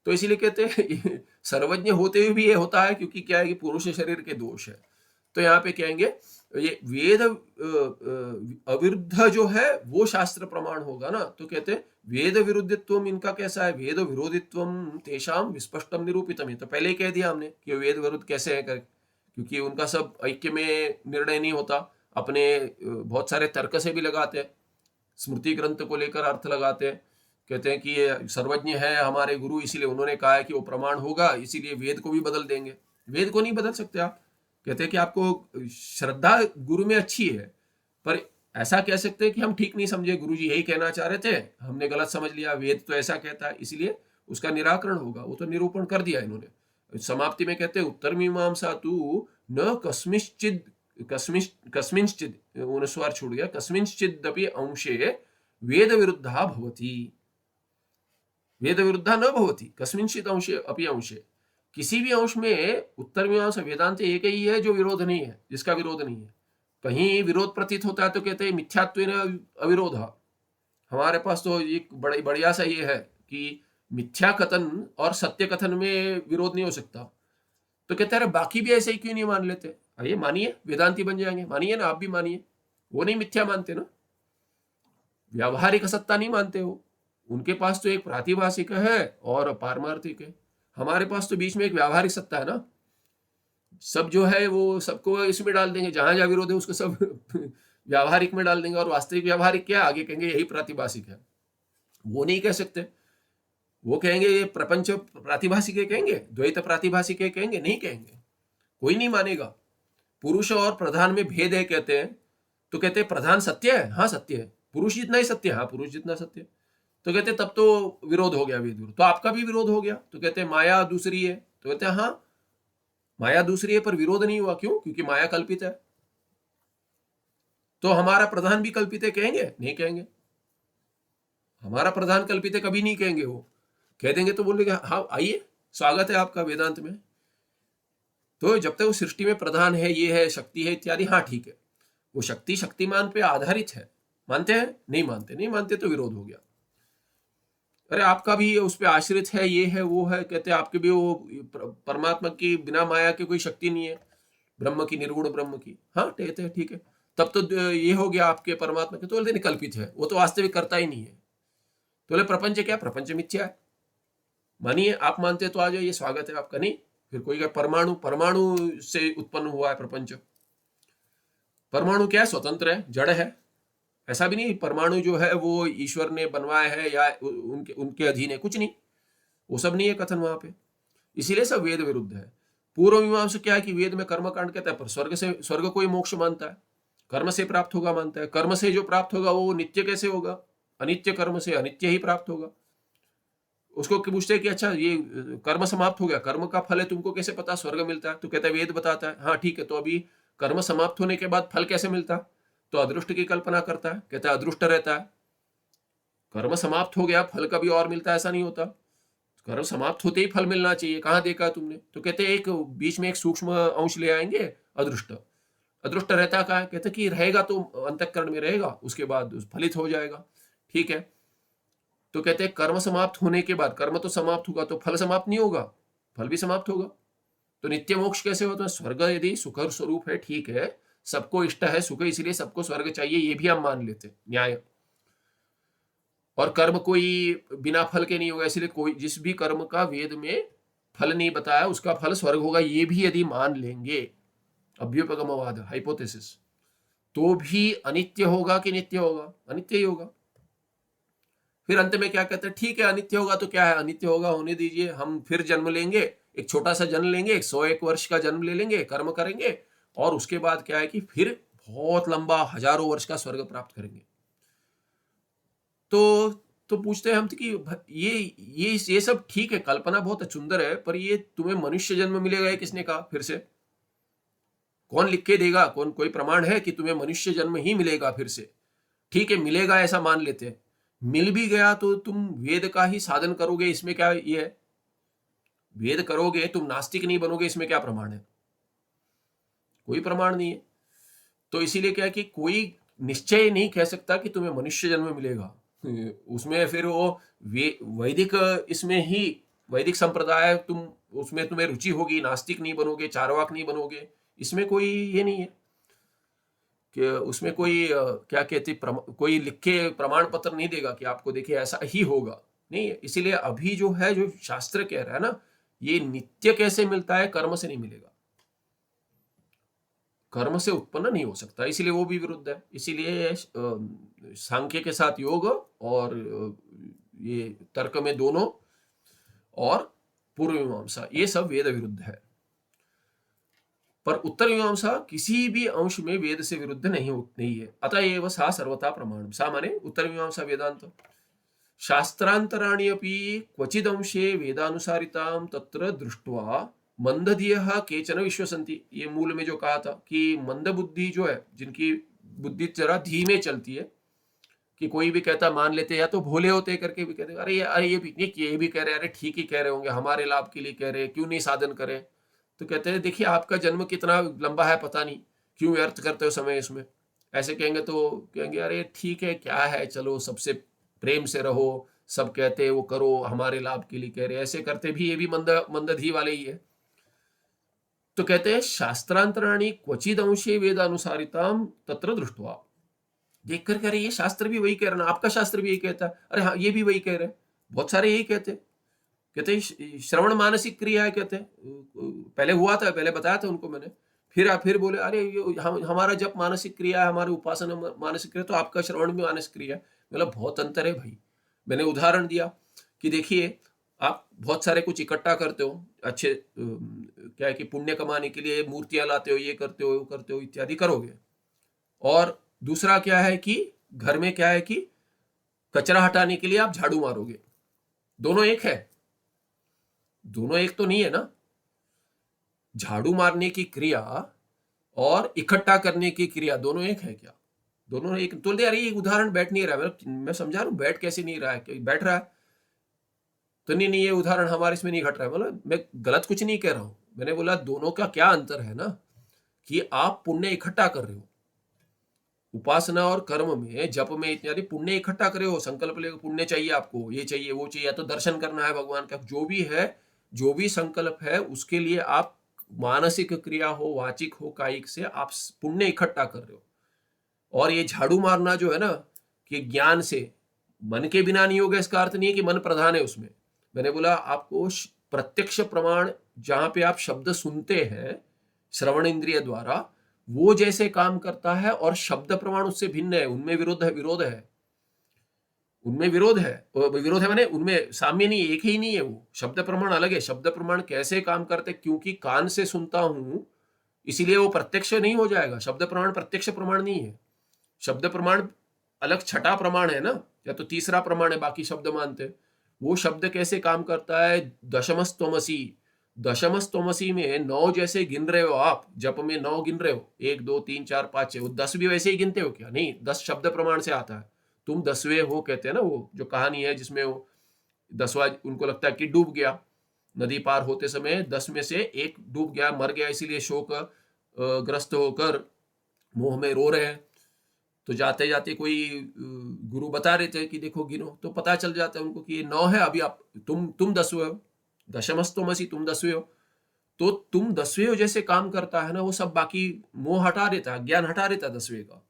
Speaker 1: तो इसीलिए कहते हैं सर्वज्ञ होते हुए भी ये होता है, क्योंकि क्या है कि पुरुष शरीर के दोष है। तो यहाँ पे कहेंगे ये वेद अविरुद्ध जो है वो शास्त्र प्रमाण होगा ना, तो कहते हैं वेद विरुद्धित्व इनका कैसा है, वेद विरोधित्व तेषाम विस्पष्टम निरूपितम। तो पहले ही कह दिया हमने कि वेद विरुद्ध कैसे है कर, क्योंकि उनका सब ऐक्य में निर्णय नहीं होता, अपने बहुत सारे तर्क से भी लगाते हैं, स्मृति ग्रंथ को लेकर अर्थ लगाते हैं, कहते हैं कि ये सर्वज्ञ है हमारे गुरु, इसीलिए उन्होंने कहा है कि वो प्रमाण होगा, इसीलिए वेद को भी बदल देंगे। वेद को नहीं बदल सकते आप, कहते हैं कि आपको श्रद्धा गुरु में अच्छी है, पर ऐसा कह सकते हैं कि हम ठीक नहीं समझे, गुरुजी यही कहना चाह रहे थे, हमने गलत समझ लिया, वेद तो ऐसा कहता है, इसलिए उसका निराकरण होगा। वो तो निरूपण कर दिया इन्होंने। समाप्ति में कहते हैं उत्तर मीमांसा तू न कस्मिंश्चिद कस्मिंश्चिद 19वार छूट गया, कस्मिंश्चिदपि अंशे वेद विरुद्धा भवति, वेद विरुद्धा न भवति, कस्मिंश्चिद अंशे अपि अंशे, किसी भी अंश में उत्तर मीमांसा वेदांत एक ही है जो विरोध नहीं है, जिसका विरोध नहीं है। कहीं विरोध प्रतीत होता है तो कहते हैं मिथ्यात्वेन अविरोध। हमारे पास तो एक बड़ा बढ़िया सा ये है कि मिथ्या कथन और सत्य कथन में विरोध नहीं हो सकता। तो कहते हैं बाकी भी ऐसे ही क्यों नहीं मान लेते, आइए मानिए, वेदांती बन जाएंगे, मानिए ना, आप भी मानिए। वो नहीं मिथ्या मानते ना, व्यावहारिक सत्ता नहीं मानते हो। उनके पास तो एक प्रातिभाषिक है और पारमार्थिक है, हमारे पास तो बीच में एक व्यावहारिक सत्ता है ना। सब जो है वो सबको इसमें डाल देंगे, जहां जहां विरोध है उसको सब व्यावहारिक में डाल देंगे, और वास्तविक व्यावहारिक क्या आगे कहेंगे यही प्रातिभाषिक है। वो नहीं कह सकते, वो कहेंगे ये प्रपंच प्रातिभाषिक कहेंगे, द्वैत प्रातिभाषिक कहेंगे, नहीं कहेंगे, कोई नहीं मानेगा। पुरुष और प्रधान में भेद है कहते हैं, तो कहते हैं प्रधान सत्य है, हाँ सत्य है, पुरुष जितना ही सत्य है, हाँ पुरुष जितना सत्य है। तो कहते तब तो विरोध हो गया, वेद विरोध, तो आपका भी विरोध हो गया। तो कहते हैं माया दूसरी है, तो कहते हैं हाँ माया दूसरी है पर विरोध नहीं हुआ, क्यों? क्योंकि माया कल्पित है। तो हमारा प्रधान भी कल्पित है कहेंगे? नहीं कहेंगे, हमारा प्रधान कल्पित है कभी नहीं कहेंगे। वो कह देंगे तो बोलेंगे हाँ आइए स्वागत है आपका वेदांत में। तो जब तक वो सृष्टि में प्रधान है, ये है, शक्ति है इत्यादि, हाँ ठीक है, वो शक्ति शक्तिमान पे आधारित है, मानते हैं? नहीं मानते, नहीं मानते तो विरोध हो गया। अरे आपका भी उस पर आश्रित है, ये है वो है, कहते हैं आपके भी वो परमात्मा की बिना माया की कोई शक्ति नहीं है, ब्रह्म की, निर्गुण ब्रह्म की, हाँ कहते हैं ठीक है, तब तो ये हो गया आपके परमात्मा के, तो बोलते कल्पित है, वो तो वास्तविक करता ही नहीं है। तो बोले प्रपंच क्या? प्रपंच मिथ्या है, मानिए, आप मानते तो आ जाइए, स्वागत है आपका। नहीं, फिर कोई क्या परमाणु, परमाणु से उत्पन्न हुआ है प्रपंच, परमाणु क्या है? स्वतंत्र है, जड़ है, ऐसा भी नहीं परमाणु जो है वो ईश्वर ने बनवाया है या उनके उनके अधीन है, कुछ नहीं, वो सब नहीं है कथन वहां पे। इसीलिए सब वेद विरुद्ध है। पूर्व मीमांसा क्या है कि वेद में कर्मकांड कहता है, पर स्वर्ग को ही मोक्ष मानता है, कर्म से प्राप्त होगा मानता है, कर्म से जो प्राप्त होगा वो नित्य कैसे होगा? अनित्य कर्म से अनित्य ही प्राप्त होगा। उसको पूछते हैं कि अच्छा ये कर्म समाप्त हो गया, कर्म का फल है, तुमको कैसे पता स्वर्ग मिलता है? तो कहता है वेद बताता है। हाँ ठीक है, तो अभी कर्म समाप्त होने के बाद फल कैसे मिलता? तो अदृष्ट की कल्पना करता है, कहता है अदृष्ट रहता है, कर्म समाप्त हो गया, फल कभी और मिलता है ऐसा नहीं होता, कर्म समाप्त होते ही फल मिलना चाहिए, कहाँ देखा तुमने? तो कहते हैं एक बीच में एक सूक्ष्म अंश ले आएंगे, अदृष्ट। अदृष्ट रहता कहाँ है? कहते कि रहेगा तो अंतःकरण में रहेगा, उसके बाद फलित हो जाएगा, ठीक है। तो कहते हैं कर्म समाप्त होने के बाद, कर्म तो समाप्त होगा तो फल समाप्त नहीं होगा, फल भी समाप्त होगा, तो नित्य मोक्ष कैसे होता है? स्वर्ग यदि सुख स्वरूप है, ठीक है, सबको इष्ट है सुख, इसलिए सबको स्वर्ग चाहिए, ये भी हम मान लेते, न्याय। और कर्म कोई बिना फल के नहीं होगा, इसलिए कोई जिस भी कर्म का वेद में फल नहीं बताया उसका फल स्वर्ग होगा, ये भी यदि मान लेंगे, अभ्युपगमवाद हाइपोथेसिस, तो भी अनित्य होगा कि नित्य होगा? अनित्य ही होगा। फिर अंत में क्या कहते हैं? ठीक है अनित्य होगा तो क्या है, अनित्य होगा, होने दीजिए, हम फिर जन्म लेंगे, एक छोटा सा जन्म लेंगे, 101 वर्ष का जन्म ले लेंगे, कर्म करेंगे, और उसके बाद क्या है कि फिर बहुत लंबा हजारों वर्ष का स्वर्ग प्राप्त करेंगे। तो पूछते हैं हम कि ये सब ठीक है, कल्पना बहुत सुंदर है, पर ये तुम्हें मनुष्य जन्म मिलेगा, ये किसने कहा? फिर से कौन लिख के देगा? कौन, कोई प्रमाण है कि तुम्हें मनुष्य जन्म ही मिलेगा फिर से? ठीक है मिलेगा, ऐसा मान लेते हैं, मिल भी गया तो तुम वेद का ही साधन करोगे, इसमें क्या ये है? वेद करोगे तुम नास्तिक नहीं बनोगे, इसमें क्या प्रमाण है? कोई प्रमाण नहीं है। तो इसीलिए क्या है कि कोई निश्चय नहीं कह सकता कि तुम्हें मनुष्य जन्म मिलेगा, उसमें फिर वो वैदिक, इसमें ही वैदिक संप्रदाय, तुम उसमें तुम्हें रुचि होगी, नास्तिक नहीं बनोगे, चारवाक नहीं बनोगे, इसमें कोई ये नहीं है कि उसमें कोई क्या कहते कोई लिख के प्रमाण पत्र नहीं देगा कि आपको देखिए ऐसा ही होगा, नहीं है। इसीलिए अभी जो है, जो शास्त्र कह रहा है ना, ये नित्य कैसे मिलता है? कर्म से नहीं मिलेगा, कर्म से उत्पन्न नहीं हो सकता, इसीलिए वो भी विरुद्ध है। इसीलिए सांख्य के साथ योग, और ये तर्क में दोनों, और पूर्व मीमांसा, ये सब वेद विरुद्ध है। पर उत्तर मीमांसा किसी भी अंश में वेद से विरुद्ध नहीं है। अतएव सा सर्वथा प्रमाणम। सा माने उत्तर मीमांसा वेदांत। शास्त्रांतराणि अपि क्वचिदंशे वेदानुसारितां तत्र दृष्ट्वा मंदधियः केचन विश्वसन्ति। ये मूल में जो कहा था कि मंद बुद्धि जो है, जिनकी बुद्धि जरा धीमे चलती है, कि कोई भी कहता मान लेते, या तो भोले होते करके भी कहते अरे ये भी कह रहे, अरे ठीक ही कह रहे होंगे, हमारे लाभ के लिए कह रहे, क्यों नहीं साधन करें। तो कहते हैं देखिए आपका जन्म कितना लंबा है पता नहीं, क्यों व्यर्थ करते हो समय इसमें। ऐसे कहेंगे तो कहेंगे अरे ठीक है, क्या है, चलो सबसे प्रेम से रहो, सब कहते हैं वो करो, हमारे लाभ के लिए कह रहे, ऐसे करते भी ये भी मंदधी वाले ही है। तो कहते हैं शास्त्रांतराणी क्वचिद अंशे वेदानुसारिताम तत्र दृष्टवा। देख कर कह रहे ये शास्त्र भी वही कह रहा ना, आपका शास्त्र भी यही कहता है, अरे हाँ ये भी वही कह रहे, बहुत सारे यही कहते श्रवण मानसिक क्रिया है, कहते पहले हुआ था, पहले बताया था उनको मैंने, फिर बोले अरे हमारा जप मानसिक क्रिया है, हमारी उपासना मानसिक क्रिया, तो आपका श्रवण भी मानसिक क्रिया है। मतलब बहुत अंतर है भाई। मैंने उदाहरण दिया कि देखिए आप बहुत सारे कुछ इकट्ठा करते हो, अच्छे क्या है कि पुण्य कमाने के लिए मूर्तियां लाते हो, ये करते हो वो करते हो इत्यादि करोगे। और दूसरा क्या है कि घर में क्या है कि कचरा हटाने के लिए आप झाड़ू मारोगे। दोनों एक है? दोनों एक तो नहीं है ना। झाड़ू मारने की क्रिया और इकट्ठा करने की क्रिया दोनों एक है क्या? दोनों एक। तो यार ये उदाहरण बैठ नहीं रहा है, मैं समझा रहा हूं, बैठ कैसे नहीं रहा है, बैठ रहा है तो नहीं ये उदाहरण हमारे इसमें नहीं घट रहा है। मतलब मैं गलत कुछ नहीं कह रहा हूं, मैंने बोला दोनों का क्या अंतर है ना, कि आप पुण्य इकट्ठा कर रहे हो, उपासना और कर्म में, जप में इत्यादि पुण्य इकट्ठा करे हो, संकल्प ले पुण्य चाहिए आपको, ये चाहिए वो चाहिए, या तो दर्शन करना है भगवान का, जो भी है, जो भी संकल्प है उसके लिए आप मानसिक क्रिया हो, वाचिक हो, कायिक से आप पुण्य इकट्ठा कर रहे हो। और ये झाड़ू मारना जो है ना, कि ज्ञान से, मन के बिना नहीं होगा, इसका अर्थ नहीं है कि मन प्रधान है उसमें। मैंने बोला आपको प्रत्यक्ष प्रमाण, जहां पे आप शब्द सुनते हैं श्रवण इंद्रिय द्वारा, वो जैसे काम करता है, और शब्द प्रमाण उससे भिन्न है, उनमें विरोध है, उनमें विरोध है माने उनमें साम्य नहीं है, एक ही नहीं है, वो शब्द प्रमाण अलग है। शब्द प्रमाण कैसे काम करते, क्योंकि कान से सुनता हूं इसीलिए वो प्रत्यक्ष नहीं हो जाएगा। शब्द प्रमाण प्रत्यक्ष प्रमाण नहीं है, शब्द प्रमाण अलग छठा प्रमाण है ना, या तो तीसरा प्रमाण है, बाकी शब्द मानते। वो शब्द कैसे काम करता है, दशमस्तमसी, दशमस्तमसी में 9 जैसे गिन रहे हो आप, जप में 9 गिन रहे हो, 1 2 3 4 5 6, वो 10 भी वैसे ही गिनते हो क्या? नहीं, 10 शब्द प्रमाण से आता है। तुम 10वें हो कहते हैं ना, वो जो कहानी है जिसमें वो 10वां उनको लगता है कि डूब गया, नदी पार होते समय 10 में से एक डूब गया, मर गया, इसीलिए शोक ग्रस्त होकर मोह में रो रहे हैं। तो जाते जाते कोई गुरु बता रहे थे कि देखो गिनो, तो पता चल जाता है उनको कि ये 9 है, अभी आप तुम 10वें हो, दशमस्तमसी तुम 10वें हो। तो तुम 10वें हो जैसे काम करता है ना, वो सब बाकी मोह हटा देता है, ज्ञान हटा देता है 10वें का।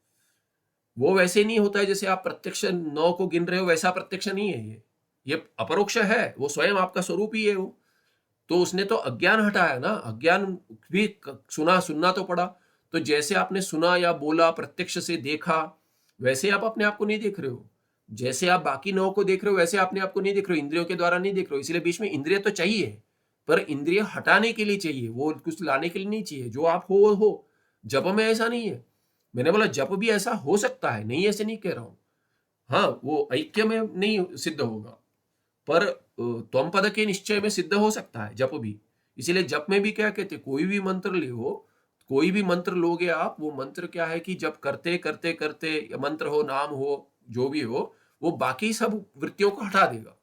Speaker 1: वो वैसे नहीं होता है जैसे आप प्रत्यक्ष 9 को गिन रहे हो, वैसा प्रत्यक्ष नहीं है ये अपरोक्ष है, वो स्वयं आपका स्वरूप ही है वो। तो उसने तो अज्ञान हटाया ना, अज्ञान भी सुनना तो पड़ा। तो जैसे आपने सुना या बोला, प्रत्यक्ष से देखा, वैसे आप अपने आप को नहीं देख रहे हो। जैसे आप बाकी 9 को देख रहे हो, वैसे अपने आप को नहीं देख रहे हो, इंद्रियों के द्वारा नहीं देख रहे हो। इसलिए बीच में इंद्रिय तो चाहिए, पर इंद्रिय हटाने के लिए चाहिए, वो कुछ लाने के लिए नहीं चाहिए। जो आप हो जप में ऐसा नहीं है। मैंने बोला जप भी ऐसा हो सकता है, नहीं ऐसे नहीं कह रहा हूं। हाँ, वो ऐक्य में नहीं सिद्ध होगा, पर त्वम पद के निश्चय में सिद्ध हो सकता है जप भी। इसीलिए जप में भी क्या कहते, कोई भी मंत्र ले हो, कोई भी मंत्र लोगे आप, वो मंत्र क्या है कि जब करते करते करते, मंत्र हो, नाम हो, जो भी हो, वो बाकी सब वृत्तियों को हटा देगा।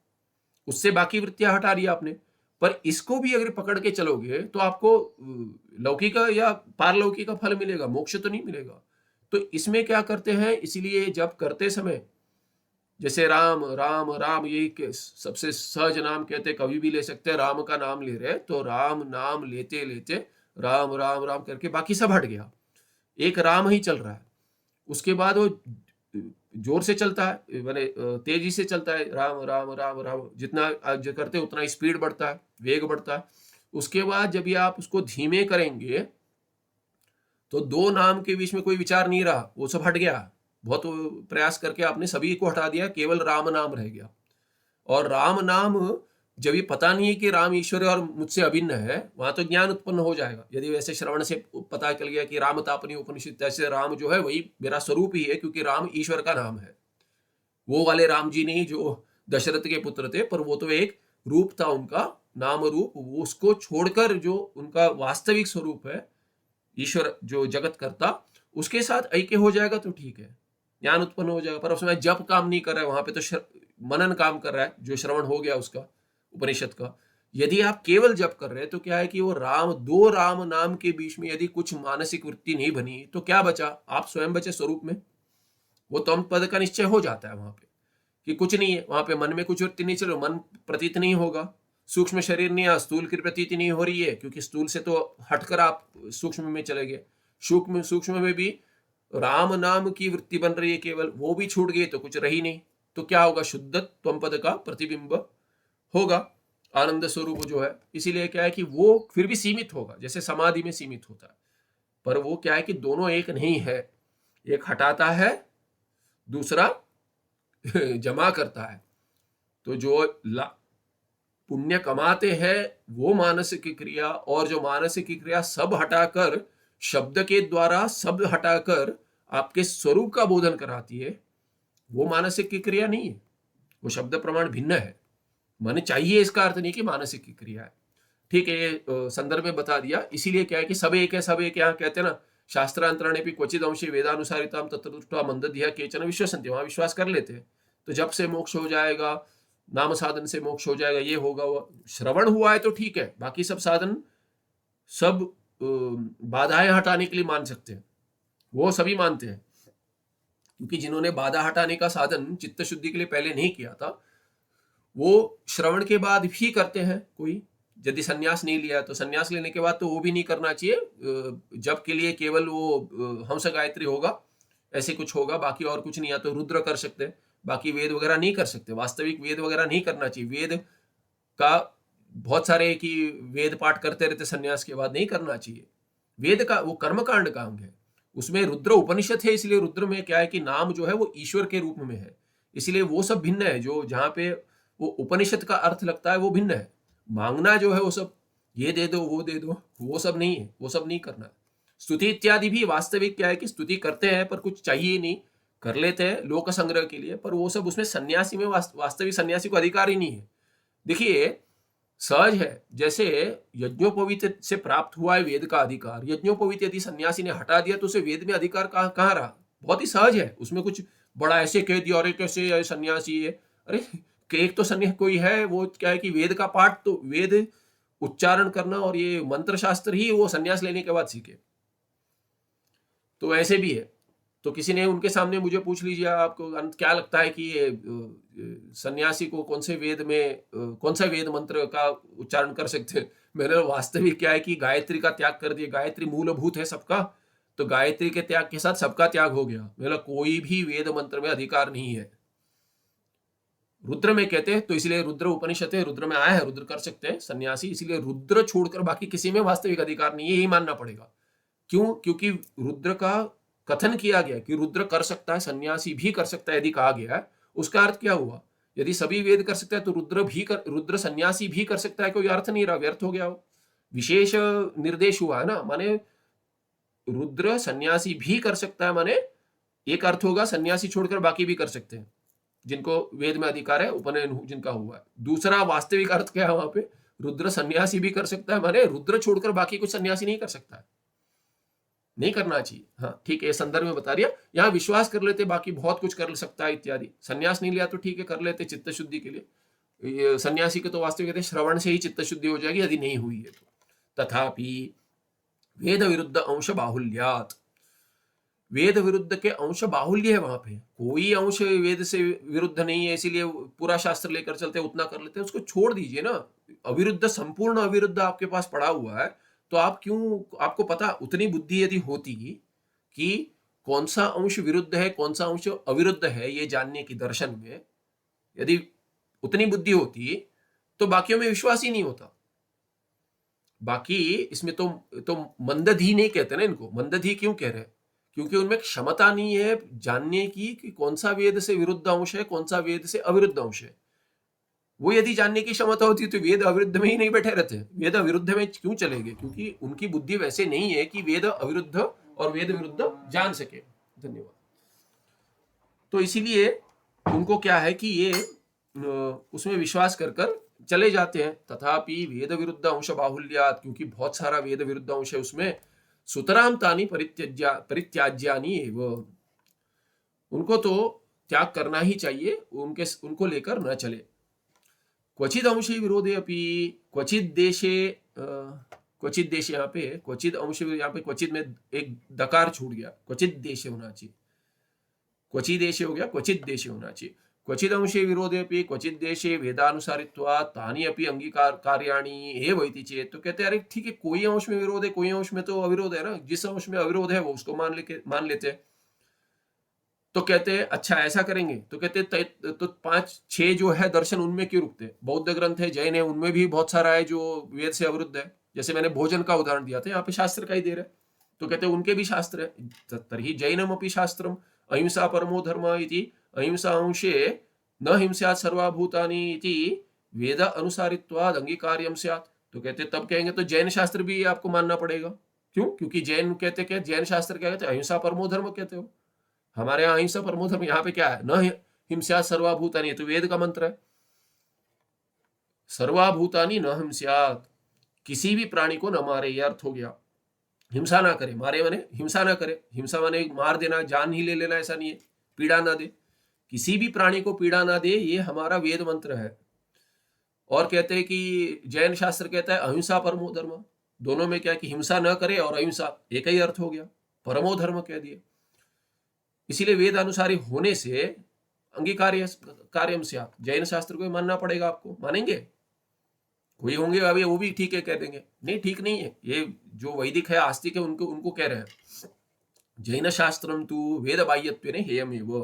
Speaker 1: उससे बाकी वृत्तियां हटा रही आपने। पर इसको भी अगर पकड़ के चलोगे तो आपको लौकिक या पारलौकिक का फल मिलेगा, मोक्ष तो नहीं मिलेगा। तो इसमें क्या करते हैं, इसीलिए जब करते समय जैसे राम राम राम, यही सबसे सहज नाम कहते, कभी भी ले सकते हैं, राम का नाम ले रहे, तो राम नाम लेते लेते राम राम राम करके बाकी सब हट गया, एक राम ही चल रहा है। उसके बाद वो जोर से चलता है, मैंने तेजी से चलता है, राम राम राम राम, जितना जो करते उतना स्पीड बढ़ता है, वेग बढ़ता है। उसके बाद जब ये आप उसको धीमे करेंगे तो 2 नाम के बीच में कोई विचार नहीं रहा, वो सब हट गया। बहुत प्रयास करके आपने सभी को हटा दिया, केवल राम नाम रह गया। और राम नाम जब ये पता नहीं है कि राम ईश्वर है और मुझसे अभिन्न है, वहां तो ज्ञान उत्पन्न हो जाएगा। यदि वैसे श्रवण से पता चल गया कि राम तापनी उपनिषद, ऐसे राम जो है वही मेरा स्वरूप ही है, क्योंकि राम ईश्वर का नाम है। वो वाले राम जी नहीं जो दशरथ के पुत्र थे, पर वो तो एक रूप था उनका, नाम रूप। वो उसको छोड़कर जो उनका वास्तविक स्वरूप है ईश्वर जो जगत करता, उसके साथ ऐक्य हो जाएगा तो ठीक है, ज्ञान उत्पन्न हो जाएगा। पर उसमें जब काम नहीं कर रहा है, वहां पे तो मनन काम कर रहा है, जो श्रवण हो गया उसका उपनिषद का। यदि आप केवल जप कर रहे हैं तो क्या है कि वो राम, दो राम नाम के बीच में यदि कुछ मानसिक वृत्ति नहीं बनी तो क्या बचा? आप स्वयं बचे स्वरूप में। वो तम पद का निश्चय हो जाता है वहां पे कि कुछ नहीं है, वहां पे मन में कुछ वृत्ति नहीं चलो, मन प्रतीत नहीं होगा। सूक्ष्म शरीर नहीं है, स्थूल की प्रतीति नहीं हो रही है, क्योंकि स्थूल से तो हटकर आप सूक्ष्म में चले गए। सूक्ष्म में भी राम नाम की वृत्ति बन रही है केवल, वो भी छूट गई तो कुछ रही नहीं। तो क्या होगा? शुद्ध त्वम पद का प्रतिबिंब होगा, आनंद स्वरूप जो है। इसीलिए क्या है कि वो फिर भी सीमित होगा, जैसे समाधि में सीमित होता है। पर वो क्या है कि दोनों एक नहीं है, एक हटाता है, दूसरा जमा करता है। तो जो पुण्य कमाते हैं वो मानसिक क्रिया, और जो मानसिक क्रिया सब हटाकर, शब्द के द्वारा शब्द हटाकर आपके स्वरूप का बोधन कराती है, वो मानसिक की क्रिया नहीं है, वो शब्द प्रमाण भिन्न है। मन चाहिए इसका अर्थ नहीं कि मानसिक की क्रिया है। ठीक है, ये संदर्भ में बता दिया। इसीलिए क्या है कि सब एक है, सब एक। यहाँ कहते हैं ना, शास्त्रांतरणे भी क्वचित अंशी वेदानुसारिताम तत्र दृष्ट्वा मंदधिया केचन विश्वसन्ति, वहां विश्वास कर लेते हैं। तो जब से मोक्ष हो जाएगा, नाम साधन से मोक्ष हो जाएगा, ये होगा, वो श्रवण हुआ है तो ठीक है, बाकी सब साधन सब बाधाएं हटाने के लिए मान सकते हैं, वो सभी मानते हैं। क्योंकि जिन्होंने बाधा हटाने का साधन चित्त शुद्धि के लिए पहले नहीं किया था, वो श्रवण के बाद भी करते हैं। कोई यदि संन्यास नहीं लिया तो संन्यास लेने के बाद तो वो भी नहीं करना चाहिए। जब के लिए केवल वो हंस गायत्री होगा, ऐसे कुछ होगा, बाकी और कुछ नहीं। या तो रुद्र कर सकते हैं, बाकी वेद वगैरह नहीं कर सकते। वास्तविक वेद वगैरह नहीं करना चाहिए। वेद का बहुत सारे कि वेद पाठ करते रहते संन्यास के बाद, नहीं करना चाहिए। वेद का वो कर्मकांड का अंग है, उसमें रुद्र उपनिषद है। इसलिए रुद्र में क्या है कि नाम जो है वो ईश्वर के रूप में है, इसलिए वो सब भिन्न है। जो जहाँ पे वो उपनिषद का अर्थ लगता है वो भिन्न है। मांगना जो है वो सब ये दे दो वो दे दो, वो सब नहीं है, वो सब नहीं करना। स्तुति इत्यादि भी वास्तविक क्या है कि स्तुति करते हैं पर कुछ चाहिए नहीं, कर लेते हैं लोक संग्रह के लिए, पर वो सब उसमें सन्यासी में वास्तविक सन्यासी को अधिकार ही नहीं है। देखिए, सहज है, जैसे यज्ञोपवीत से प्राप्त हुआ है वेद का अधिकार, यज्ञोपवीत यदि सन्यासी ने हटा दिया तो उसे वेद में अधिकार कहाँ रहा? बहुत ही सहज है, उसमें कुछ बड़ा ऐसे कह दिया और कैसे सन्यासी है। अरे एक तो सन्यास कोई है, वो क्या है कि वेद का पाठ, तो वेद उच्चारण करना और ये मंत्र शास्त्र ही वो सन्यास लेने के बाद सीखे। तो ऐसे भी है। तो किसी ने उनके सामने मुझे पूछ लीजिए, आपको क्या लगता है कि ये सन्यासी को कौन से वेद में कौन सा वेद मंत्र का उच्चारण कर सकते हैं? मैंने वास्तविक क्या है कि गायत्री का त्याग कर दिया। गायत्री मूलभूत है सबका, तो गायत्री के त्याग के साथ सबका त्याग हो गया। मेरा कोई भी वेद मंत्र में अधिकार नहीं है। रुद्र में कहते हैं, तो इसलिए रुद्र उपनिषद है, रुद्र में आया है, रुद्र कर सकते हैं सन्यासी, इसीलिए रुद्र छोड़कर बाकी किसी में वास्तविक अधिकार नहीं है, यही मानना पड़ेगा। क्यों? क्योंकि रुद्र का कथन किया गया कि रुद्र कर सकता है, सन्यासी भी कर सकता है। यदि कहा गया है, उसका अर्थ क्या हुआ? यदि सभी वेद कर सकता है तो रुद्र सन्यासी भी कर सकता है, कोई अर्थ नहीं रहा, व्यर्थ हो गया। वो विशेष निर्देश हुआ है ना, माने रुद्र सन्यासी भी कर सकता है, माने एक अर्थ होगा सन्यासी छोड़कर बाकी भी कर सकते हैं जिनको वेद में अधिकार है, उपनयन जिनका हुआ है। दूसरा वास्तविक अर्थ क्या है वहां पे? रुद्र सन्यासी भी कर सकता है, माने रुद्र छोड़कर बाकी कुछ सन्यासी नहीं कर सकता है, नहीं करना चाहिए। हाँ ठीक है, संदर्भ में बता दिया। यहाँ विश्वास कर लेते बाकी बहुत कुछ कर सकता है इत्यादि। सन्यास नहीं लिया तो ठीक है, कर लेते चित्त शुद्धि के लिए। सन्यासी को तो वास्तविक कहते हैं श्रवण से ही चित्त शुद्धि हो जाएगी, यदि नहीं हुई है तो। तथापि वेद विरुद्ध अंश बाहुल्यात, वेद विरुद्ध के अंश बाहुल्य है वहां पे। कोई अंश वेद से विरुद्ध नहीं है, इसीलिए पूरा शास्त्र लेकर चलते, उतना कर लेते हैं, उसको छोड़ दीजिए ना। अविरुद्ध, संपूर्ण अविरुद्ध आपके पास पड़ा हुआ है, तो आप क्यों, आपको पता, उतनी बुद्धि यदि होती कि कौन सा अंश विरुद्ध है कौन सा अंश अविरुद्ध है ये जानने की दर्शन में, यदि उतनी बुद्धि होती तो बाकियों में विश्वास ही नहीं होता। बाकी इसमें तो मंदधी नहीं कहते ना इनको। मंदधी क्यों कह रहे हैं? क्योंकि उनमें क्षमता नहीं है जानने की कि कौन सा वेद से विरुद्ध अंश है, कौन सा वेद से अविरुद्ध अंश है। वो यदि जानने की क्षमता होती तो वेद अविरुद्ध में ही नहीं बैठे रहते, वेद अविरुद्ध में क्यों चले गए? क्योंकि उनकी बुद्धि वैसे नहीं है कि वेद अविरुद्ध और वेद विरुद्ध जान सके। धन्यवाद। तो इसीलिए उनको क्या है कि ये उसमें विश्वास कर कर चले जाते हैं। तथापि वेद विरुद्ध अंश बाहुल्यात, क्योंकि बहुत सारा वेद विरुद्ध अंश है उसमें, सुतराम तानी परित्याज्यानि एव, उनको तो त्याग करना ही चाहिए, उनको लेकर न चले। क्वचिद अंशे विरोधे अपि क्वचिद देशे, क्वचित देश, यहाँ पे क्वचिद अंश, यहाँ पे क्वचित में एक दकार छूट गया, क्वचित देशे होना चाहिए, क्वचित देशे हो गया, क्वचित देशे होना चाहिए। क्वचिद अंशे विरोधे अपि क्वचित देशे वेदानुसारित्वात् तानि अपि अंगीकार कार्याणि एव इति चेत। तो कहते हैं अरे ठीक है, कोई अंश में विरोध है, कोई अंश में तो अविरोध है ना, जिस अंश में अविरोध है वो उसको मान लेते हैं। तो कहते हैं अच्छा ऐसा करेंगे, तो कहते तो 5-6 जो है दर्शन उनमें क्यों रुकते? बौद्ध ग्रंथ है, जैन है, उनमें भी बहुत सारा है जो वेद से अविरुद्ध है। जैसे मैंने भोजन का उदाहरण दिया था, यहाँ पे शास्त्र का ही दे रहे, तो कहते हैं उनके भी शास्त्र है। तर्हि जैनम अपि शास्त्रम अहिंसा परमो धर्म इति अहिंसा अंशे न हिंस्यात् सर्वभूतानि इति वेद अनुसारित्वाद अंगीकार्यम स्यात्। तो कहते तब कहेंगे तो जैन शास्त्र भी आपको मानना पड़ेगा। क्यों? क्योंकि जैन कहते क्या, जैन शास्त्र क्या कहते हैं? अहिंसा परमो धर्म कहते हो। हमारे यहाँ अहिंसा परमो धर्म, यहाँ पे क्या है? न हिंस्यात् सर्वभूतानि, तो वेद का मंत्र है। सर्वभूतानि न हिंस्यात्, किसी भी प्राणी को न मारे, ये अर्थ हो गया। हिंसा ना करे, मारे माने हिंसा ना करे, हिंसा माने मार देना, जान ही ले लेना, ऐसा नहीं है। पीड़ा ना दे, किसी भी प्राणी को पीड़ा ना दे, ये हमारा वेद मंत्र है। और कहते हैं कि जैन शास्त्र कहता है अहिंसा परमो धर्म, दोनों में क्या है कि हिंसा न करे और अहिंसा एक ही अर्थ हो गया, परमो धर्म कह दिए। इसीलिए वेद अनुसारी होने से अंगीकार्य कार्यम से आप जैन शास्त्र को मानना पड़ेगा। आपको मानेंगे? कोई होंगे अभी वो भी ठीक है कह देंगे, नहीं ठीक नहीं है, ये जो वैदिक है आस्तिक है उनको कह रहे हैं। जैन शास्त्रम तु वेद बाह्यत्वेन हेयमेव,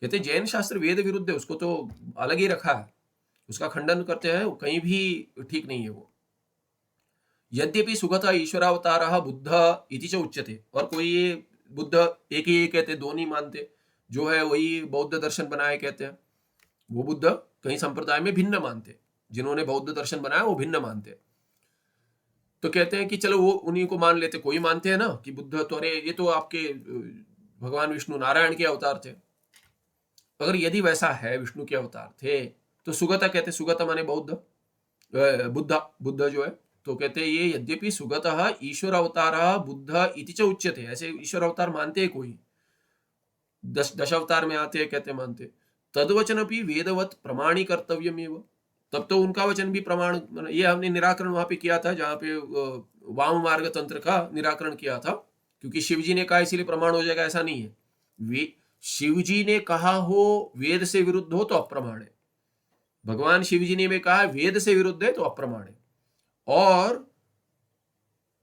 Speaker 1: कहते जैन शास्त्र वेद विरुद्ध है, उसको तो अलग ही रखा है, उसका खंडन करते हैं, कहीं भी ठीक नहीं है वो। यद्यपि सुगत ईश्वरावतारः बुद्ध इति च उच्यते, और कोई ये बुद्ध एक ही कहते, दो नहीं मानते, जो है वही बौद्ध दर्शन बनाए कहते हैं। वो बुद्ध कहीं संप्रदाय में भिन्न मानते, जिन्होंने बौद्ध दर्शन बनाया वो भिन्न मानते। तो कहते हैं कि चलो वो उन्हीं को मान लेते। कोई मानते हैं ना कि बुद्ध तो अरे ये तो आपके भगवान विष्णु नारायण के अवतार थे। अगर यदि वैसा है, विष्णु के अवतार थे, तो सुगता कहते, सुगता माने बौद्ध, बुद्ध जो है, तो कहते हैं ये यद्यपि सुगतः ईश्वर अवतार बुद्ध इति च उच्यते, ऐसे ईश्वर अवतार मानते हैं कोई, दश अवतार में आते हैं कहते मानते, तद्वचन भी वेदवत प्रमाणी कर्तव्यमेव, तब तो उनका वचन भी प्रमाण। ये हमने निराकरण वहां पे किया था, जहां पे वाम मार्ग तंत्र का निराकरण किया था, क्योंकि शिवजी ने कहा इसीलिए प्रमाण हो जाएगा, ऐसा नहीं है। वे शिवजी ने कहा हो वेद से विरुद्ध हो तो अप्रमाण है, भगवान शिवजी ने भी कहा वेद से विरुद्ध है तो अप्रमाण है। और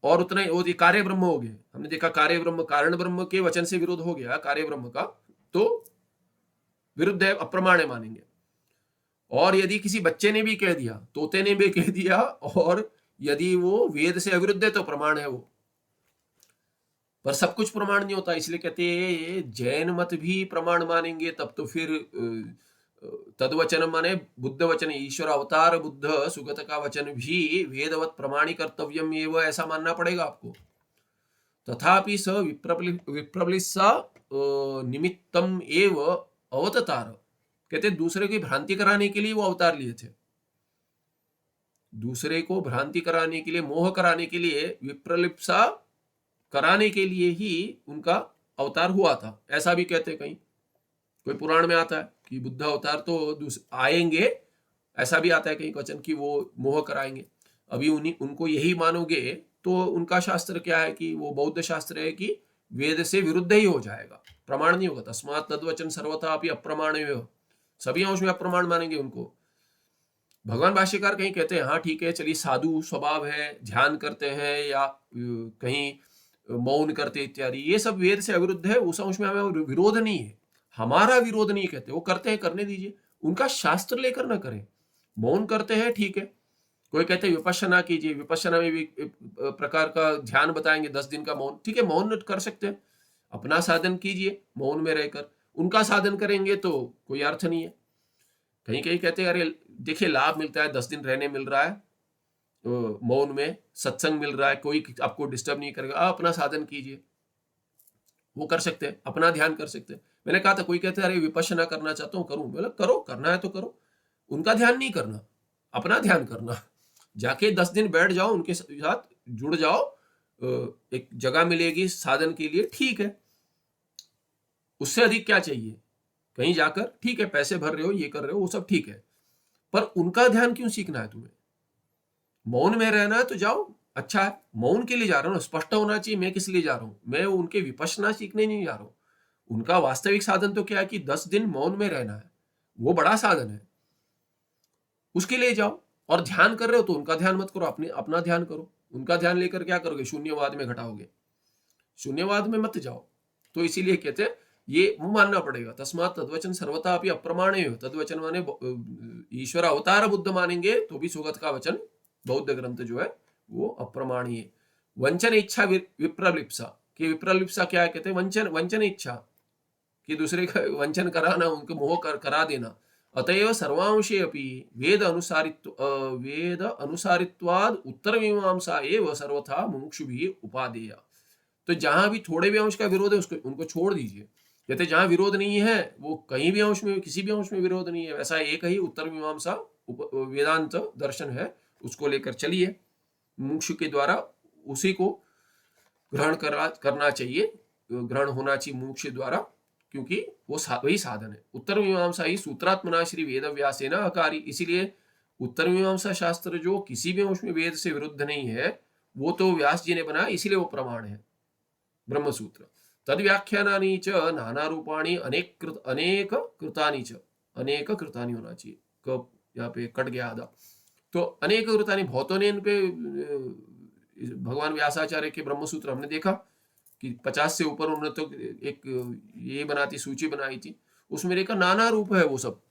Speaker 1: उतना ही कार्य ब्रह्म हो गए, हमने देखा कार्य ब्रह्म कारण ब्रह्म के वचन से विरोध हो गया, कार्य ब्रह्म का तो विरुद्ध है, अप्रमाण है मानेंगे। और यदि किसी बच्चे ने भी कह दिया, तोते ने भी कह दिया, और यदि वो वेद से अविरुद्ध है तो प्रमाण है वो। पर सब कुछ प्रमाण नहीं होता, इसलिए कहते हैं जैन मत भी प्रमाण मानेंगे तब तो फिर तद्वचन माने बुद्ध वचन, ईश्वर अवतार बुद्ध सुगत का वचन भी वेदवत प्रमाणी कर्तव्यम एव, ऐसा मानना पड़ेगा आपको। तथापि स विप्रलिस्सा निमित्तम एव अवतार, कहते दूसरे की भ्रांति कराने के लिए वो अवतार लिए थे, दूसरे को भ्रांति कराने के लिए, मोह कराने के लिए, विप्रलिप्सा कराने के लिए ही उनका अवतार हुआ था, ऐसा भी कहते कहीं। कोई पुराण में आता है कि बुद्ध अवतार तो आएंगे, ऐसा भी आता है कहीं वचन कि वो मोह कराएंगे। अभी उनको यही मानोगे तो उनका शास्त्र क्या है कि वो बौद्ध शास्त्र है कि वेद से विरुद्ध ही हो जाएगा, प्रमाण नहीं होगा। तस्मात् तद्वचन सर्वथा अपि अप्रमाण, सभी अंश में अप्रमाण मानेंगे उनको। भगवान भाष्यकार कहीं कहते हैं हाँ ठीक है, चलिए साधु स्वभाव है, ध्यान करते हैं या कहीं मौन करते इत्यादि, ये सब वेद से अविरुद्ध है, उस अंश में हमें विरोध नहीं है, हमारा विरोध नहीं कहते, वो करते हैं करने दीजिए, उनका शास्त्र लेकर ना करें। मौन करते हैं ठीक है, कोई कहते हैं विपश्यना कीजिए, विपश्यना में भी प्रकार का ध्यान बताएंगे, 10 दिन का मौन, ठीक है मौन कर सकते हैं, अपना साधन कीजिए मौन में रहकर, उनका साधन करेंगे तो कोई अर्थ नहीं है। कहीं कहीं कहते हैं अरे देखिए लाभ मिलता है, 10 दिन रहने मिल रहा है मौन में, सत्संग मिल रहा है, कोई आपको डिस्टर्ब नहीं करेगा, आप अपना साधन कीजिए। वो कर सकते हैं, अपना ध्यान कर सकते हैं। मैंने कहा था कोई कहते हैं अरे विपश्यना करना चाहता हूँ, करूँ, बोला करो, करना है तो करो। उनका ध्यान नहीं करना, अपना ध्यान करना। जाके 10 दिन बैठ जाओ, उनके साथ जुड़ जाओ, एक जगह मिलेगी साधन के लिए, ठीक है। उससे अधिक क्या चाहिए? कहीं जाकर ठीक है पैसे भर रहे हो, ये कर रहे हो, वो सब ठीक है, पर उनका ध्यान क्यों सीखना है तुम्हें? मौन में रहना है तो जाओ, अच्छा है, मौन के लिए जा रहा हूँ, स्पष्ट होना चाहिए मैं किस लिए जा रहा हूँ। मैं उनके विपश्यना सीखने नहीं जा रहा हूँ। उनका वास्तविक साधन तो क्या है कि 10 दिन मौन में रहना है, वो बड़ा साधन है, उसके लिए जाओ। और ध्यान कर रहे हो तो उनका ध्यान मत करो, अपना ध्यान करो। उनका ध्यान लेकर क्या करोगे? शून्यवाद में घटाओगे, शून्यवाद में मत जाओ। तो इसीलिए कहते हैं ये मानना पड़ेगा। तस्मात तद्वचन सर्वथा अपनी अप्रमाणे हो। तद्वचन माने ईश्वर अवतार बुद्ध मानेंगे तो भी सुगत का वचन बौद्ध ग्रंथ जो है वो अप्रमाणीय। वंचन इच्छा विप्रलिप्सा, कि विप्रलिप्सा क्या है? कहते हैं वंचन, वंचन इच्छा, कि दूसरे का वंचन कराना, उनको मोह करा देना। अतएव सर्वांशे अपि वेद अनुसारित्वाद उत्तर मीमांसा एव सर्वथा मुमुक्षुभिः उपादेय। तो जहां भी थोड़े भी अंश का विरोध है उसको उनको छोड़ दीजिए। कहते जहां विरोध नहीं है, वो कहीं भी अंश में, किसी भी अंश में विरोध नहीं है, वैसा एक ही उत्तर मीमांसा वेदांत दर्शन है, उसको लेकर चलिए। मुमुक्षु के द्वारा उसी को ग्रहण करना चाहिए, ग्रहण होना चाहिए मुमुक्षु द्वारा, क्योंकि वो वही साधन है। उत्तर मीमांसा ही सूत्रात्मना श्री वेद व्यासेन अकारी। इसीलिए उत्तर मीमांसा शास्त्र जो किसी भी अंश में वेद से विरुद्ध नहीं है, वो तो व्यास जी ने बनाया, इसीलिए वो प्रमाण है। ब्रह्मसूत्र तद व्याख्यानानि च नाना रूपाणी अनेक कृतानि च, अनेक कृतानि होना चाहिए, कब यहाँ पे कट गया आधा, तो अनेक कृतानि बहुतों ने इन पे भगवान व्यासाचार्य के ब्रह्मसूत्र हमने देखा कि 50 से ऊपर उन्होंने तो एक ये बनाती सूची बनाई थी, उसमें देखा नाना रूप है वो सब।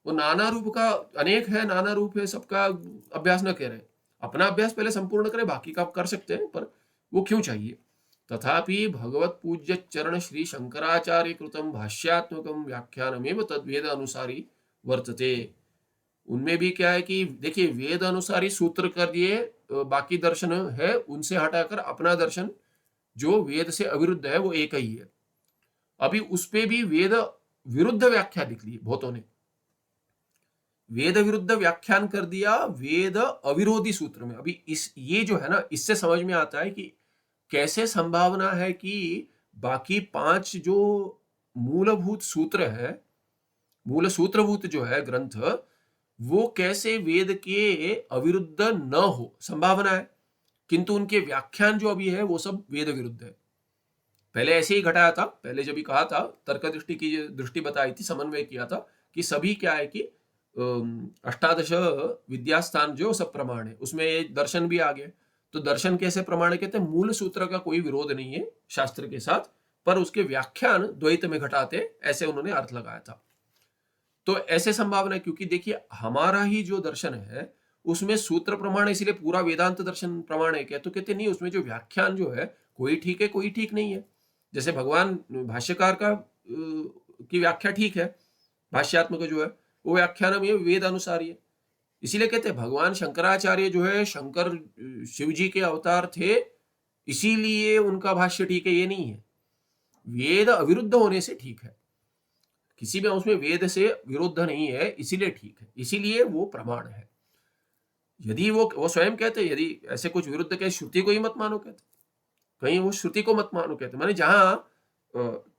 Speaker 1: वो नाना रूप का अनेक है, नाना रूप है, सबका अभ्यास न करें। अपना अभ्यास पहले संपूर्ण करें, बाकी का आप कर सकते हैं, पर वो क्यों चाहिए? तथापि भगवत पूज्य चरण श्री शंकराचार्य कृतम भाष्यात्मकम व्याख्यानमेव तद्वेद अनुसारी वर्तते। उनमें भी क्या है कि देखिए वेद अनुसारी सूत्र कर दिए, बाकी दर्शन है उनसे हटाकर अपना दर्शन जो वेद से अविरुद्ध है वो एक ही है। अभी उस पे भी वेद विरुद्ध व्याख्या लिख ली बहुतों ने, वेद विरुद्ध व्याख्यान कर दिया वेद अविरोधी सूत्र में। अभी इस ये जो है ना, इससे समझ में आता है कि कैसे संभावना है कि बाकी 5 जो मूलभूत सूत्र है, मूल सूत्रभूत जो है ग्रंथ, वो कैसे वेद के अविरुद्ध न हो, संभावना है, किंतु उनके व्याख्यान जो अभी है वो सब वेद विरुद्ध है। पहले ऐसे ही घटाया था, पहले जब भी कहा था, तर्क दृष्टि की दृष्टि बताई थी, समन्वय किया था कि सभी क्या है कि 18 विद्यास्थान जो सब प्रमाण है, उसमें ये दर्शन भी आ गए। तो दर्शन कैसे प्रमाण कहते हैं? मूल सूत्र का कोई विरोध नहीं है शास्त्र के साथ, पर उसके व्याख्यान द्वैत में घटाते, ऐसे उन्होंने अर्थ लगाया था। तो ऐसे संभावना है, क्योंकि देखिए हमारा ही जो दर्शन है उसमें सूत्र प्रमाण, इसीलिए पूरा वेदांत दर्शन प्रमाण है क्या? तो कहते नहीं, उसमें जो व्याख्यान जो है कोई ठीक है कोई ठीक नहीं है। जैसे भगवान भाष्यकार का की व्याख्या ठीक है, भाष्यात्मक जो है वो व्याख्यान में वेद अनुसारी है। इसीलिए कहते हैं भगवान शंकराचार्य जो है, शंकर शिव जी के अवतार थे, इसीलिए उनका भाष्य ठीक है, ये नहीं है। वेद अविरुद्ध होने से ठीक है, किसी भी उसमें वेद से विरुद्ध नहीं है, इसीलिए ठीक है, इसीलिए वो प्रमाण है। यदि वो स्वयं कहते यदि ऐसे कुछ विरुद्ध कहे, श्रुति को ही मत मानो कहते, कहीं वो श्रुति को मत मानो कहते, माने जहां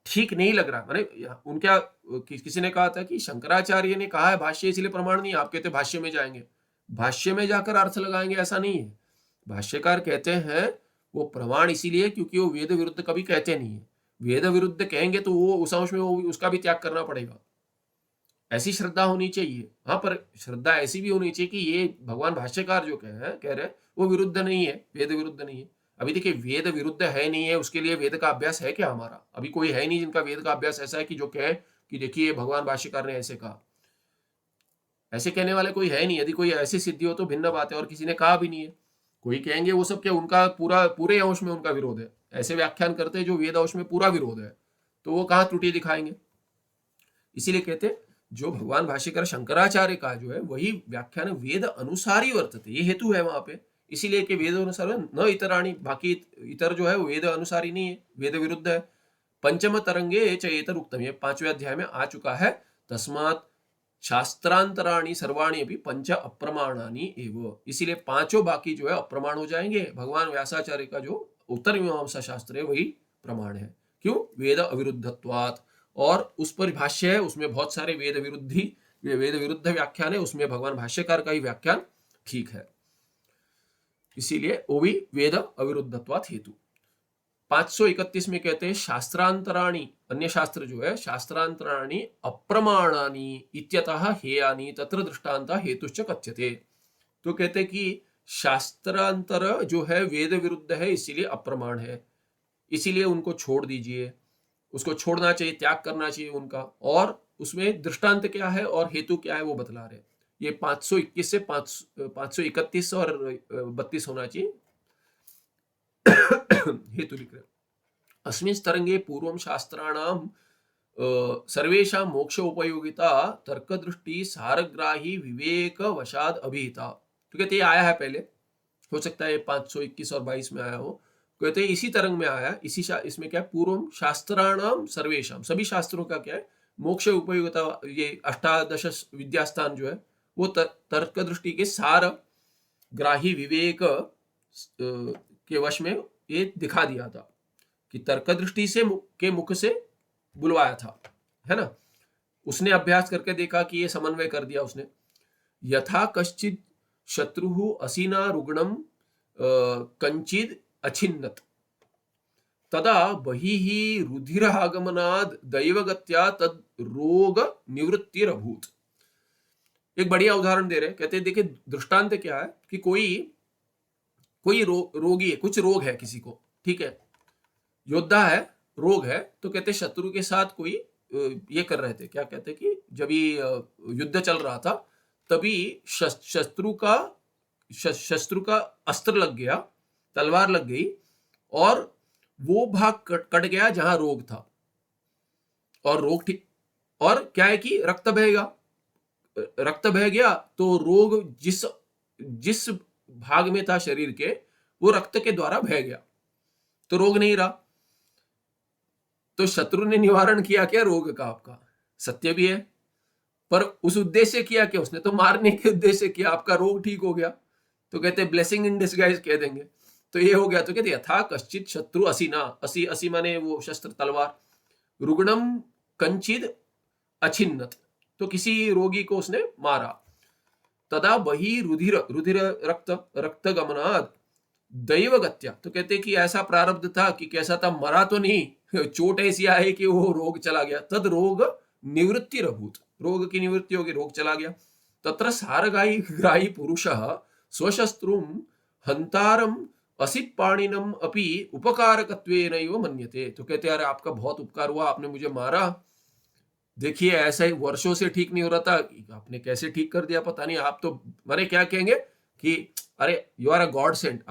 Speaker 1: ठीक नहीं लग रहा, माने उनका किसी ने कहा था कि शंकराचार्य ने कहा है भाष्य इसलिए प्रमाण नहीं, आप कहते भाष्य में जाएंगे, भाष्य में जाकर अर्थ लगाएंगे, ऐसा नहीं है। भाष्यकार कहते हैं वो प्रमाण इसीलिए क्योंकि वो वेद विरुद्ध कभी कहते नहीं है। वेद विरुद्ध कहेंगे तो वो उस अंश में वो उसका भी त्याग करना पड़ेगा, ऐसी श्रद्धा होनी चाहिए। हाँ, पर श्रद्धा ऐसी भी होनी चाहिए कि ये भगवान भाष्यकार जो कह रहे वो विरुद्ध नहीं है, वेद विरुद्ध नहीं है। अभी देखिए वेद विरुद्ध है नहीं है, उसके लिए वेद का अभ्यास है क्या हमारा? अभी कोई है नहीं जिनका वेद का अभ्यास ऐसा है कि जो कहे कि देखिए भगवान भाष्यकार ने ऐसे कहा। ऐसे कहने वाले कोई है नहीं। यदि कोई ऐसी सिद्धि हो तो भिन्न बात है, और किसी ने कहा भी नहीं है। कोई कहेंगे वो सब क्या उनका पूरे अंश में उनका विरोध है, ऐसे व्याख्यान करते हैं जो वेद अंश में पूरा विरोध है, तो वो कहाँ त्रुटि दिखाएंगे? इसीलिए कहते जो भगवान भाष्यकार शंकराचार्य का जो है वही व्याख्यान वेद अनुसारी वर्तते, ये हेतु है वहां पे। इसीलिए कि वेद अनुसार न इतराणी, बाकी इतर जो है वो वेद अनुसारी नहीं है, वेद विरुद्ध है। पंचम तरंगे च एतर उक्तम, ये 5वें अध्याय में आ चुका है। तस्मात् शास्त्रांतराणि सर्वाणि अभी पंच अप्रमाणानि एव, इसीलिए पांचों बाकी जो है अप्रमाण हो जाएंगे। भगवान व्यासाचार्य का जो उत्तर मीमांसा शास्त्र है वही प्रमाण है। क्यों? वेद अविरुद्धत्वात्। और उस पर भाष्य है, उसमें बहुत सारे वेद विरुद्ध व्याख्यान है, उसमें भगवान भाष्यकार का ही व्याख्यान ठीक है, इसीलिए वो भी वेद अविरुद्धत्वात् हेतु। 531 में कहते हैं शास्त्रांतराणि, अन्य शास्त्र जो है शास्त्रांतराणि अप्रमाणानि इत्यतः हेयानि तत्र दृष्टांत हेतुश्च कथ्यते। तो कहते कि शास्त्रांतर जो है वेद विरुद्ध है, इसीलिए अप्रमाण है, इसीलिए उनको छोड़ दीजिए, उसको छोड़ना चाहिए, त्याग करना चाहिए उनका। और उसमें दृष्टांत क्या है और हेतु क्या है वो बतला रहे। ये 521 से 531 और 32 होना चाहिए। हेतु लिख रहे अस्मिन् तरंगे पूर्वं शास्त्राणां सर्वेषां मोक्ष उपयोगिता तर्कदृष्टि सारग्राही विवेक वशाद अभिहिता। तो कहते ये आया है पहले, हो सकता है 521 और 22 में आया हो। कहते इसी तरंग में आया, इसमें क्या है, पूर्वम शास्त्राणाम सर्वेशम, सभी शास्त्रों का क्या है, मोक्ष उपयोगिता, ये अष्टादश विद्यास्थान जो है वो तर्क दृष्टि के सार ग्राही विवेक के वश में ये दिखा दिया था कि तर्क दृष्टि से के मुख से बुलवाया था, है ना। उसने अभ्यास करके देखा कि ये समन्वय कर दिया उसने। यथा कश्चित शत्रु असीना रुग्णम कंचिद अछिन्नत तदा बहिः रुधिरागमनाद दैवगत्या तद रोग निवृत्तिरभूत। एक बढ़िया उदाहरण दे रहे, कहते देखिए दृष्टांत क्या है कि कोई रोगी है, कुछ रोग है किसी को, ठीक है, योद्धा है, रोग है, तो कहते शत्रु के साथ कोई ये कर रहे थे, क्या कहते कि जब ये युद्ध चल रहा था तभी शत्रु का अस्त्र लग गया, तलवार लग गई और वो भाग कट गया जहां रोग था, और रोग ठीक, और क्या है कि रक्त बह गया तो रोग जिस भाग में था शरीर के वो रक्त के द्वारा बह गया, तो रोग नहीं रहा। तो शत्रु ने निवारण किया क्या रोग का आपका, सत्य भी है, पर उस उद्देश्य किया क्या, उसने तो मारने के उद्देश्य किया, आपका रोग ठीक हो गया, तो कहते ब्लेसिंग इन डिस्गाइज कह देंगे, तो ये हो गया। तो कहते यथा कश्चित शत्रु असीना, असी माने वो शस्त्र तलवार, रुग्णम कंचिद अछिन्नत, तो किसी रोगी को उसने मारा, तदा वही रुधिर रक्त गमनाद दैवगत्या, तो कहते कि ऐसा प्रारब्ध था कि कैसा था, मरा तो नहीं, चोट ऐसी आई कि वो रोग चला गया, तद रोग निवृत्तिरभूत, रोग की निवृत्ति होगी, रोग चला गया। तत्र सारग्राही पुरुषः स्वशस्त्रुम हंतारम असित पाणिनम अपि उपकारकत्वेनैव मन्यते। तो कहते यार आपका बहुत उपकार हुआ, आपने मुझे मारा, देखिए ऐसा ही वर्षों से ठीक नहीं हो रहा था, आपने कैसे ठीक कर दिया पता नहीं। आप तो मारे क्या कहेंगे कि अरे you are a god sent,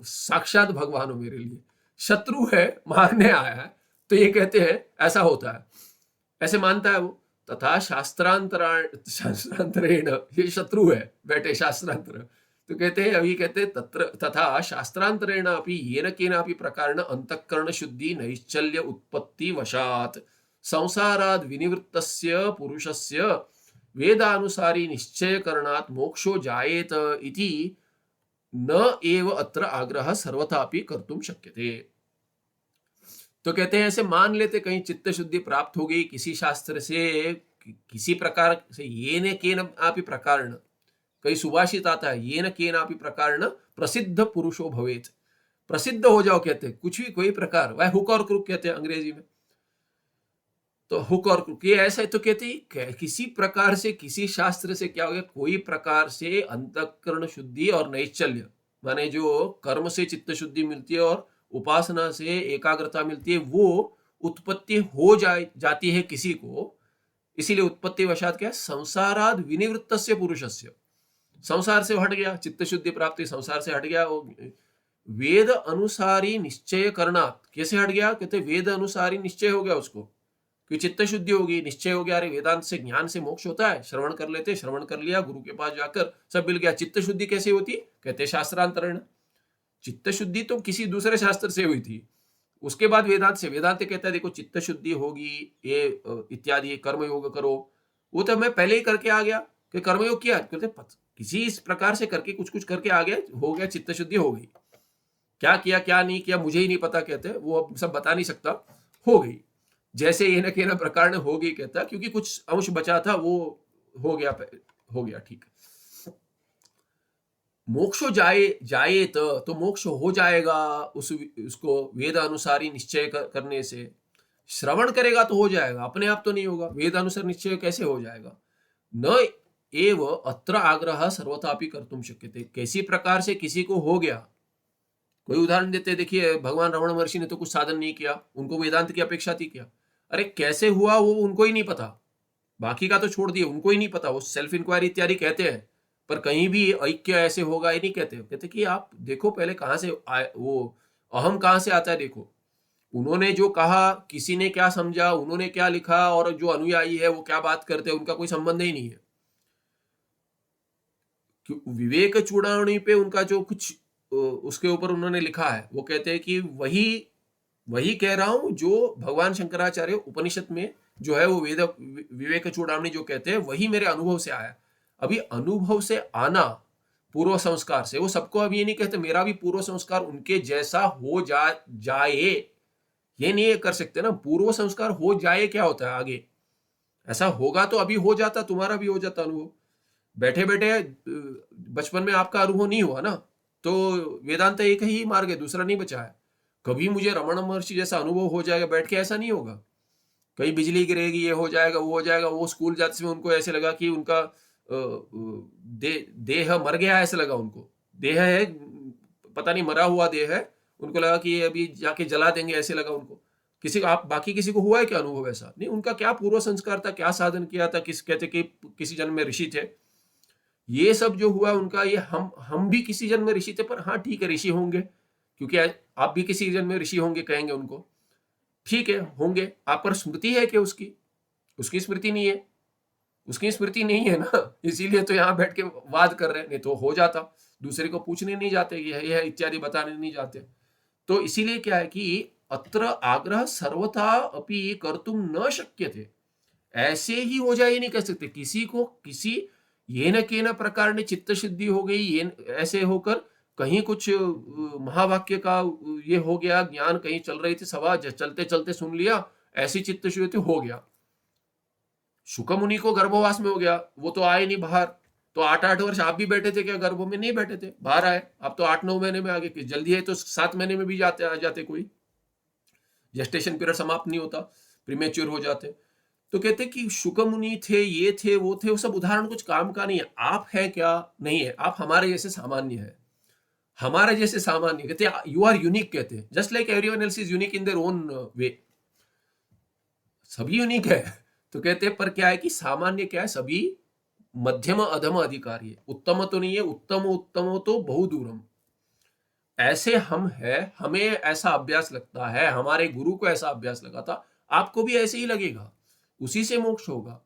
Speaker 1: साक्षात भगवान हो मेरे लिए। शत्रु है, मारने आया है, तो ये कहते हैं ऐसा होता है, ऐसे मानता है वो। तथा शास्त्रांतरेण, ये शत्रु है बैठे शास्त्रांतर, तो कहते हैं अभी कहते तथा शास्त्रांतरेण अपि येन केनापि प्रकारेण अंतःकरण शुद्धि नैश्चल्य उत्पत्ति वशात् संसाराद विनिवृत्तस्य पुरुषस्य वेदानुसारी निश्चय करणात् मोक्षो जायेत इति न एव अत्र आग्रह सर्वथापि कर्तुम शक्यते। तो कहते हैं ऐसे मान लेते कहीं चित्त शुद्धि प्राप्त हो गई किसी शास्त्र से, किसी प्रकार से, येन केनापि प्रकारेण, कहीं सुभाषित आता है येन केनापि प्रकारेण प्रसिद्ध पुरुषो भवेत, प्रसिद्ध हो जाओ कहते हैं, कुछ भी कोई प्रकार, वह हुक और क्रुक कहते हैं अंग्रेजी में, तो हुक और क्रुक ये ऐसा है। तो कहते हैं किसी प्रकार से, किसी शास्त्र से क्या हो गया, कोई प्रकार से अंतःकरण शुद्धि और नैश्चल्य, माने जो कर्म से चित्त शुद्धि मिलती है और उपासना से एकाग्रता मिलती है, वो उत्पत्ति हो जाती है किसी को, इसीलिए उत्पत्ति वशात क्या है, संसाराद विनिवृत्तस्य पुरुषस्य, संसार से हट गया, चित्त शुद्धि प्राप्ति संसार से हट गया, वेद अनुसारी निश्चय करना, कैसे हट गया, कहते वेद अनुसारी निश्चय हो गया उसको, कि चित्त शुद्धि होगी, निश्चय हो गया, अरे वेदांत से ज्ञान से मोक्ष होता है, श्रवण कर लेते, श्रवण कर लिया, गुरु के पास जाकर सब मिल गया। चित्त शुद्धि कैसे होती? कहते शास्त्रांतरण। चित्त शुद्धि तो किसी दूसरे शास्त्र से हुई थी, उसके बाद वेदांत से। वेदांत कहता है देखो चित्त शुद्धि होगी, ये इत्यादि कर्म योग करो। वो तो मैं पहले ही करके आ गया कि कर्मयोग किया, कहते किसी इस प्रकार से करके कुछ कुछ करके आ गया, हो गया, चित्त शुद्धि हो गई। क्या किया क्या नहीं किया मुझे ही नहीं पता, कहते वो सब बता नहीं सकता, हो गई। जैसे ये न के न प्रकार ने हो गई, कहता क्योंकि कुछ अंश बचा था वो हो गया, हो गया, ठीक है। मोक्षो जाए तो मोक्ष हो जाएगा उसको वेद अनुसारी निश्चय करने से। श्रवण करेगा तो हो जाएगा, अपने आप तो नहीं होगा। वेद अनुसार निश्चय कैसे हो जाएगा? न एव अत्र आग्रह सर्वथापि कर्तुम शक्यते। कैसी प्रकार से किसी को हो गया, कोई उदाहरण देते, देखिए भगवान रमण महर्षि ने तो कुछ साधन नहीं किया, उनको वेदांत की अपेक्षा थी क्या? अरे कैसे हुआ वो उनको ही नहीं पता, बाकी का तो छोड़ दिए, उनको ही नहीं पता। वो सेल्फ इंक्वायरी इत्यादि कहते हैं, पर कहीं भी ऐक्य ऐसे होगा ये नहीं कहते। कहते कि आप देखो पहले कहां से वो अहम कहां से आता है, देखो उन्होंने जो कहा, किसी ने क्या समझा, उन्होंने क्या लिखा, और जो अनुयायी है वो क्या बात करते हैं, उनका कोई संबंध ही नहीं है। विवेक चूड़ामणि पे उनका जो कुछ उसके ऊपर उन्होंने लिखा है, वो कहते हैं कि वही कह रहा हूं जो भगवान शंकराचार्य उपनिषद में जो है वो वेद विवेक चूड़ामणि जो कहते हैं, वही मेरे अनुभव से आया। अभी अनुभव से आना पूर्व संस्कार से, वो सबको अभी ये नहीं कहते मेरा भी पूर्व संस्कार उनके जैसा हो जाए, ये नहीं कर सकते ना। पूर्व संस्कार हो जाए क्या होता है आगे? ऐसा होगा तो अभी हो जाता, तुम्हारा भी हो जाता अनुभव। बैठे बैठे बचपन में आपका अनुभव नहीं हुआ ना, तो वेदांत एक ही मार्ग है, दूसरा नहीं बचा है। कभी मुझे रमण महर्षि जैसा अनुभव हो जाएगा बैठ के, ऐसा नहीं होगा। कहीं बिजली गिरेगी, ये हो जाएगा, वो हो जाएगा। वो स्कूल जाते समय उनको ऐसे लगा कि उनका देह मर गया, ऐसे लगा उनको। देह है, पता नहीं मरा हुआ देह है, उनको लगा कि ये अभी जाके जला देंगे, ऐसे लगा उनको। किसी को, आप बाकी किसी को हुआ है क्या अनुभव ऐसा? नहीं। उनका क्या पूर्व संस्कार था, क्या साधन किया था, कहते कि किसी जन्म में ऋषि थे। ये सब जो हुआ उनका, ये हम भी किसी जन्म में ऋषि थे, पर हाँ ठीक है ऋषि होंगे, क्योंकि आप भी किसी जन्म में ऋषि होंगे, कहेंगे उनको, ठीक है होंगे। आप पर स्मृति है कि उसकी स्मृति नहीं है, उसकी स्मृति नहीं है ना, इसीलिए तो यहाँ बैठ के वाद कर रहे हैं। नहीं तो हो जाता, दूसरे को पूछने नहीं जाते, ये है इत्यादि बताने नहीं जाते। तो इसीलिए क्या है कि अत्र आग्रह सर्वथा अपि कर्तुम न शक्य थे। ऐसे ही हो जाए ये नहीं कह सकते। किसी को किसी ये न के न प्रकार ने चित्त शुद्धि हो गई, ये ऐसे होकर कहीं कुछ महावाक्य का ये हो गया, ज्ञान कहीं चल रही थी सभा, चलते चलते सुन लिया, ऐसी चित्त शुद्धि हो गया। शुक मुनि को गर्भवास में हो गया, वो तो आए नहीं बाहर। तो 8-8 वर्ष आप भी बैठे थे क्या गर्भों में? नहीं बैठे थे, बाहर आए। अब तो 8-9 महीने में आगे, जल्दी है तो 7 महीने में भी आ जाते कोई, जेस्टेशन पीरियड समाप्त नहीं होता, प्रीमेच्योर हो जाते। तो कहते कि शुक मुनि थे, ये थे, वो थे, वो सब उदाहरण कुछ काम का नहीं है। आप है क्या? नहीं है। आप हमारे जैसे सामान्य है, हमारे जैसे सामान्य। कहते यू आर यूनिक, कहते हैं just like everyone else is unique in their own way. सभी यूनिक है। तो कहते हैं पर क्या है कि सामान्य क्या है, सभी मध्यम अधम अधिकारी है। उत्तम तो नहीं है, उत्तम तो बहुदूरम। ऐसे हम है, हमें ऐसा अभ्यास लगता है, हमारे गुरु को ऐसा अभ्यास लगा था, आपको भी ऐसे ही लगेगा, उसी से मोक्ष होगा।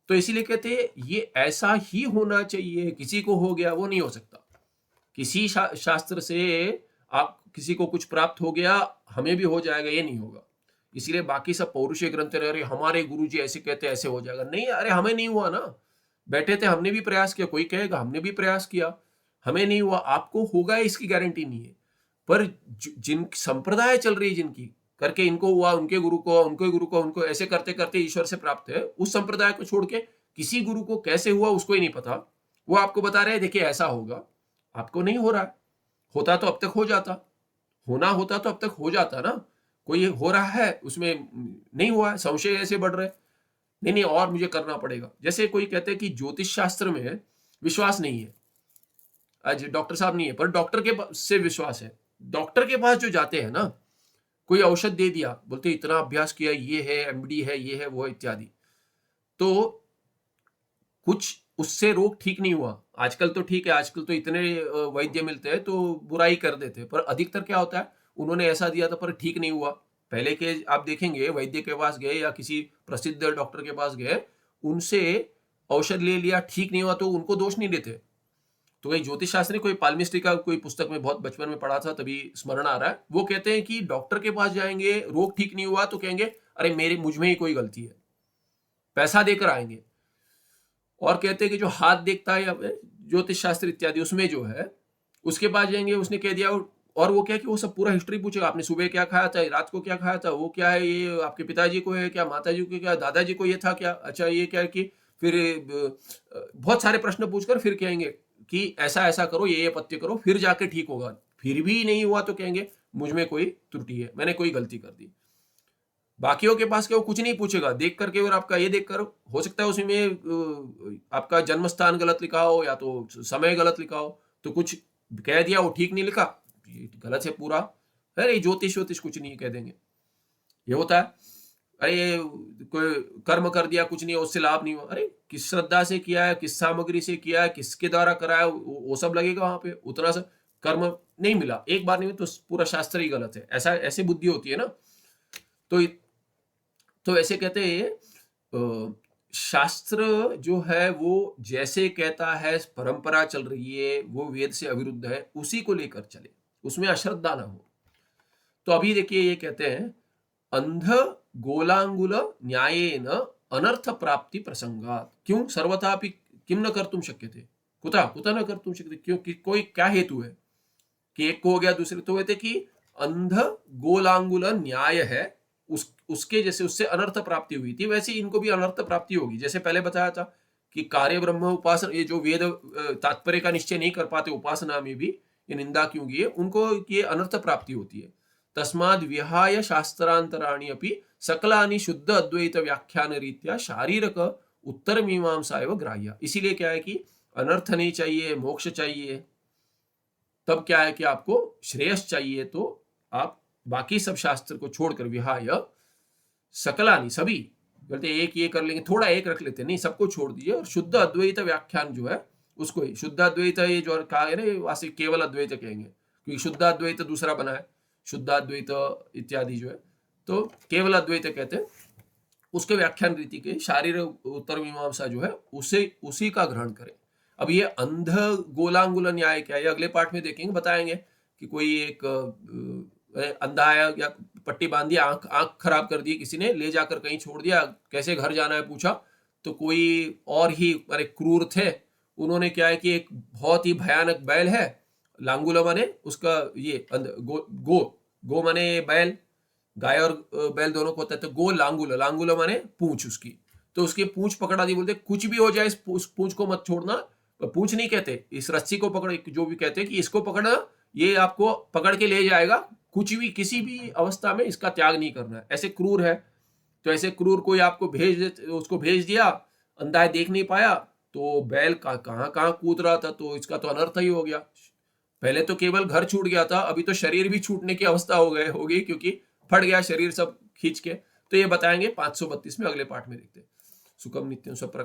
Speaker 1: तो इसीलिए कहते हैं ये ऐसा ही होना चाहिए। किसी को हो गया वो नहीं हो सकता। किसी शास्त्र से आप किसी को कुछ प्राप्त हो गया, हमें भी हो जाएगा, ये नहीं होगा। इसलिए बाकी सब पौरुषीय ग्रंथ, अरे हमारे गुरुजी ऐसे कहते ऐसे हो जाएगा, नहीं। अरे हमें नहीं हुआ ना, बैठे थे, हमने भी प्रयास किया। कोई कहेगा हमने भी प्रयास किया, हमें नहीं हुआ, आपको होगा इसकी गारंटी नहीं है। पर जिन संप्रदाय चल रही है, जिनकी करके इनको हुआ, उनके गुरु को, उनके गुरु को, उनको ऐसे करते करते ईश्वर से प्राप्त है, उस संप्रदाय को छोड़ के किसी गुरु को कैसे हुआ उसको ही नहीं पता। वो आपको बता रहे हैं देखिए ऐसा होगा, आपको नहीं हो रहा है। होता तो अब तक हो जाता, होना होता तो अब तक हो जाता ना। कोई हो रहा है उसमें नहीं हुआ है, संशय ऐसे बढ़ रहे, नहीं नहीं और मुझे करना पड़ेगा। जैसे कोई कहते हैं कि ज्योतिष शास्त्र में विश्वास नहीं है, आज डॉक्टर साहब नहीं है, पर डॉक्टर के से विश्वास है। डॉक्टर के पास जो जाते हैं ना, कोई औषध दे दिया, बोलते इतना अभ्यास किया, ये है एमडी है, ये है वो है इत्यादि, तो कुछ उससे रोग ठीक नहीं हुआ। आजकल तो ठीक है, आजकल तो इतने वैद्य मिलते हैं तो बुराई कर देते हैं, पर अधिकतर क्या होता है, उन्होंने ऐसा दिया था पर ठीक नहीं हुआ, पहले के आप देखेंगे वैद्य के पास गए या किसी प्रसिद्ध डॉक्टर के पास गए, उनसे औषध ले लिया, ठीक नहीं हुआ तो उनको दोष नहीं देते। तो वही ज्योतिष शास्त्री, कोई पालमिस्ट्री का कोई पुस्तक में बहुत बचपन में पढ़ा था, तभी स्मरण आ रहा है, वो कहते हैं कि डॉक्टर के पास जाएंगे, रोग ठीक नहीं हुआ तो कहेंगे अरे मुझ में ही कोई गलती है, पैसा देकर आएंगे। और कहते हैं कि जो हाथ देखता है या ज्योतिष शास्त्र इत्यादि उसमें जो है, उसके पास जाएंगे, उसने कह दिया, और वो क्या कि वो सब पूरा हिस्ट्री पूछेगा, आपने सुबह क्या खाया था, रात को क्या खाया था, वो क्या है, ये आपके पिताजी को है क्या, माताजी को क्या, दादाजी को ये था क्या, अच्छा ये क्या है, कि फिर बहुत सारे प्रश्न पूछकर फिर कहेंगे कि ऐसा ऐसा करो, ये पथ्य करो, फिर जाके ठीक होगा। फिर भी नहीं हुआ तो कहेंगे मुझ में कोई त्रुटि है, मैंने कोई गलती कर दी। बाकियों के पास क्या, वो कुछ नहीं पूछेगा, देख करके, और आपका ये देख कर हो सकता है उसमें आपका जन्म स्थान गलत लिखा हो या तो समय गलत लिखा हो, तो कुछ कह दिया, वो ठीक नहीं लिखा, गलत है पूरा, अरे ज्योतिष कुछ नहीं कह देंगे। ये होता है, अरे ये कोई कर्म कर दिया, कुछ नहीं, उससे लाभ नहीं हुआ, अरे किस श्रद्धा से किया है, किस सामग्री से किया है, किसके द्वारा कराया, वो सब लगेगा वहां पे, उतना सा कर्म नहीं मिला, एक बार नहीं तो पूरा शास्त्र ही गलत है, ऐसा ऐसे बुद्धि होती है ना। तो ऐसे कहते हैं शास्त्र जो है वो जैसे कहता है, परंपरा चल रही है, वो वेद से अविरुद्ध है, उसी को लेकर चले, उसमें अश्रद्धा ना हो। तो अभी देखिए ये कहते हैं, अंध गोलांगुल न्यायेन अनर्थ प्राप्ति प्रसंगात, क्यों सर्वथापि किम न कर्तुम शक्यते, कुतः कुतः न कर्तुम शक्यते, क्योंकि कोई क्या हेतु है कि एक को हो गया दूसरे, तो कहते कि अंध गोलांगुल न्याय है, उसके जैसे उससे अनर्थ प्राप्ति हुई थी, वैसे इनको भी अनर्थ प्राप्ति होगी। जैसे पहले बताया था कि कार्य ब्रह्म उपासना, ये जो वेद तात्पर्य का निश्चय नहीं कर पाते उपासना में भी, ये निंदा क्यों की है, उनको ये अनर्थ प्राप्ति होती है। तस्माद् विहाय शास्त्रांतराणि अपि सकलानि शुद्ध अद्वैत व्याख्यान रीत्या शारीरक उत्तर मीमांसा एवं ग्राह्य। इसीलिए क्या है कि अनर्थ नहीं चाहिए, मोक्ष चाहिए, तब क्या है कि आपको श्रेयस चाहिए, तो आप बाकी सब शास्त्र को छोड़कर विहाय सकलानि, सभी बोलते एक ये कर लेंगे, थोड़ा एक रख लेते, नहीं सबको छोड़ दीजिए, और शुद्ध अद्वैत व्याख्यान जो है उसको ही शुद्ध अद्वैत, ये जो कहा है ना वास्तविक केवल अद्वैत कहेंगे, क्योंकि शुद्ध अद्वैत दूसरा बना है, शुद्ध अद्वैत इत्यादि जो है, तो केवल अद्वैत कहते हैं, उसके व्याख्यान रीति के शारीरिक उत्तर मीमांसा जो है उसी का ग्रहण करें। अब ये अंध गोलांगुल न्याय क्या है, अगले पाठ में देखेंगे, बताएंगे कि कोई एक अंधा आया या पट्टी बांध दिया, आंख खराब कर दी किसी ने, ले जाकर कहीं छोड़ दिया, कैसे घर जाना है पूछा, तो कोई और ही अरे क्रूर थे, उन्होंने क्या है कि एक बहुत ही भयानक बैल है, लांगुला माने उसका ये गो माने बैल, गाय और बैल दोनों को होता है, तो गो लांगुला माने पूंछ उसकी, तो उसकी पूंछ पकड़ा दी, बोलते कुछ भी हो जाए इस पूंछ को मत छोड़ना, पूंछ नहीं कहते, इस रस्सी को पकड़, जो भी कहते हैं कि इसको पकड़ना, ये आपको पकड़ के ले जाएगा, कुछ भी किसी भी अवस्था में इसका त्याग नहीं करना है, ऐसे क्रूर है। तो ऐसे क्रूर कोई आपको उसको भेज दिया, अंधा है देख नहीं पाया, तो बैल कहाँ कहाँ कूद रहा था, तो इसका तो अनर्थ ही हो गया। पहले तो केवल घर छूट गया था, अभी तो शरीर भी छूटने की अवस्था होगी, क्योंकि फट गया शरीर सब खींच के। तो ये बताएंगे 532 में, अगले पाठ में देखते हैं। सुखम नित्यम सब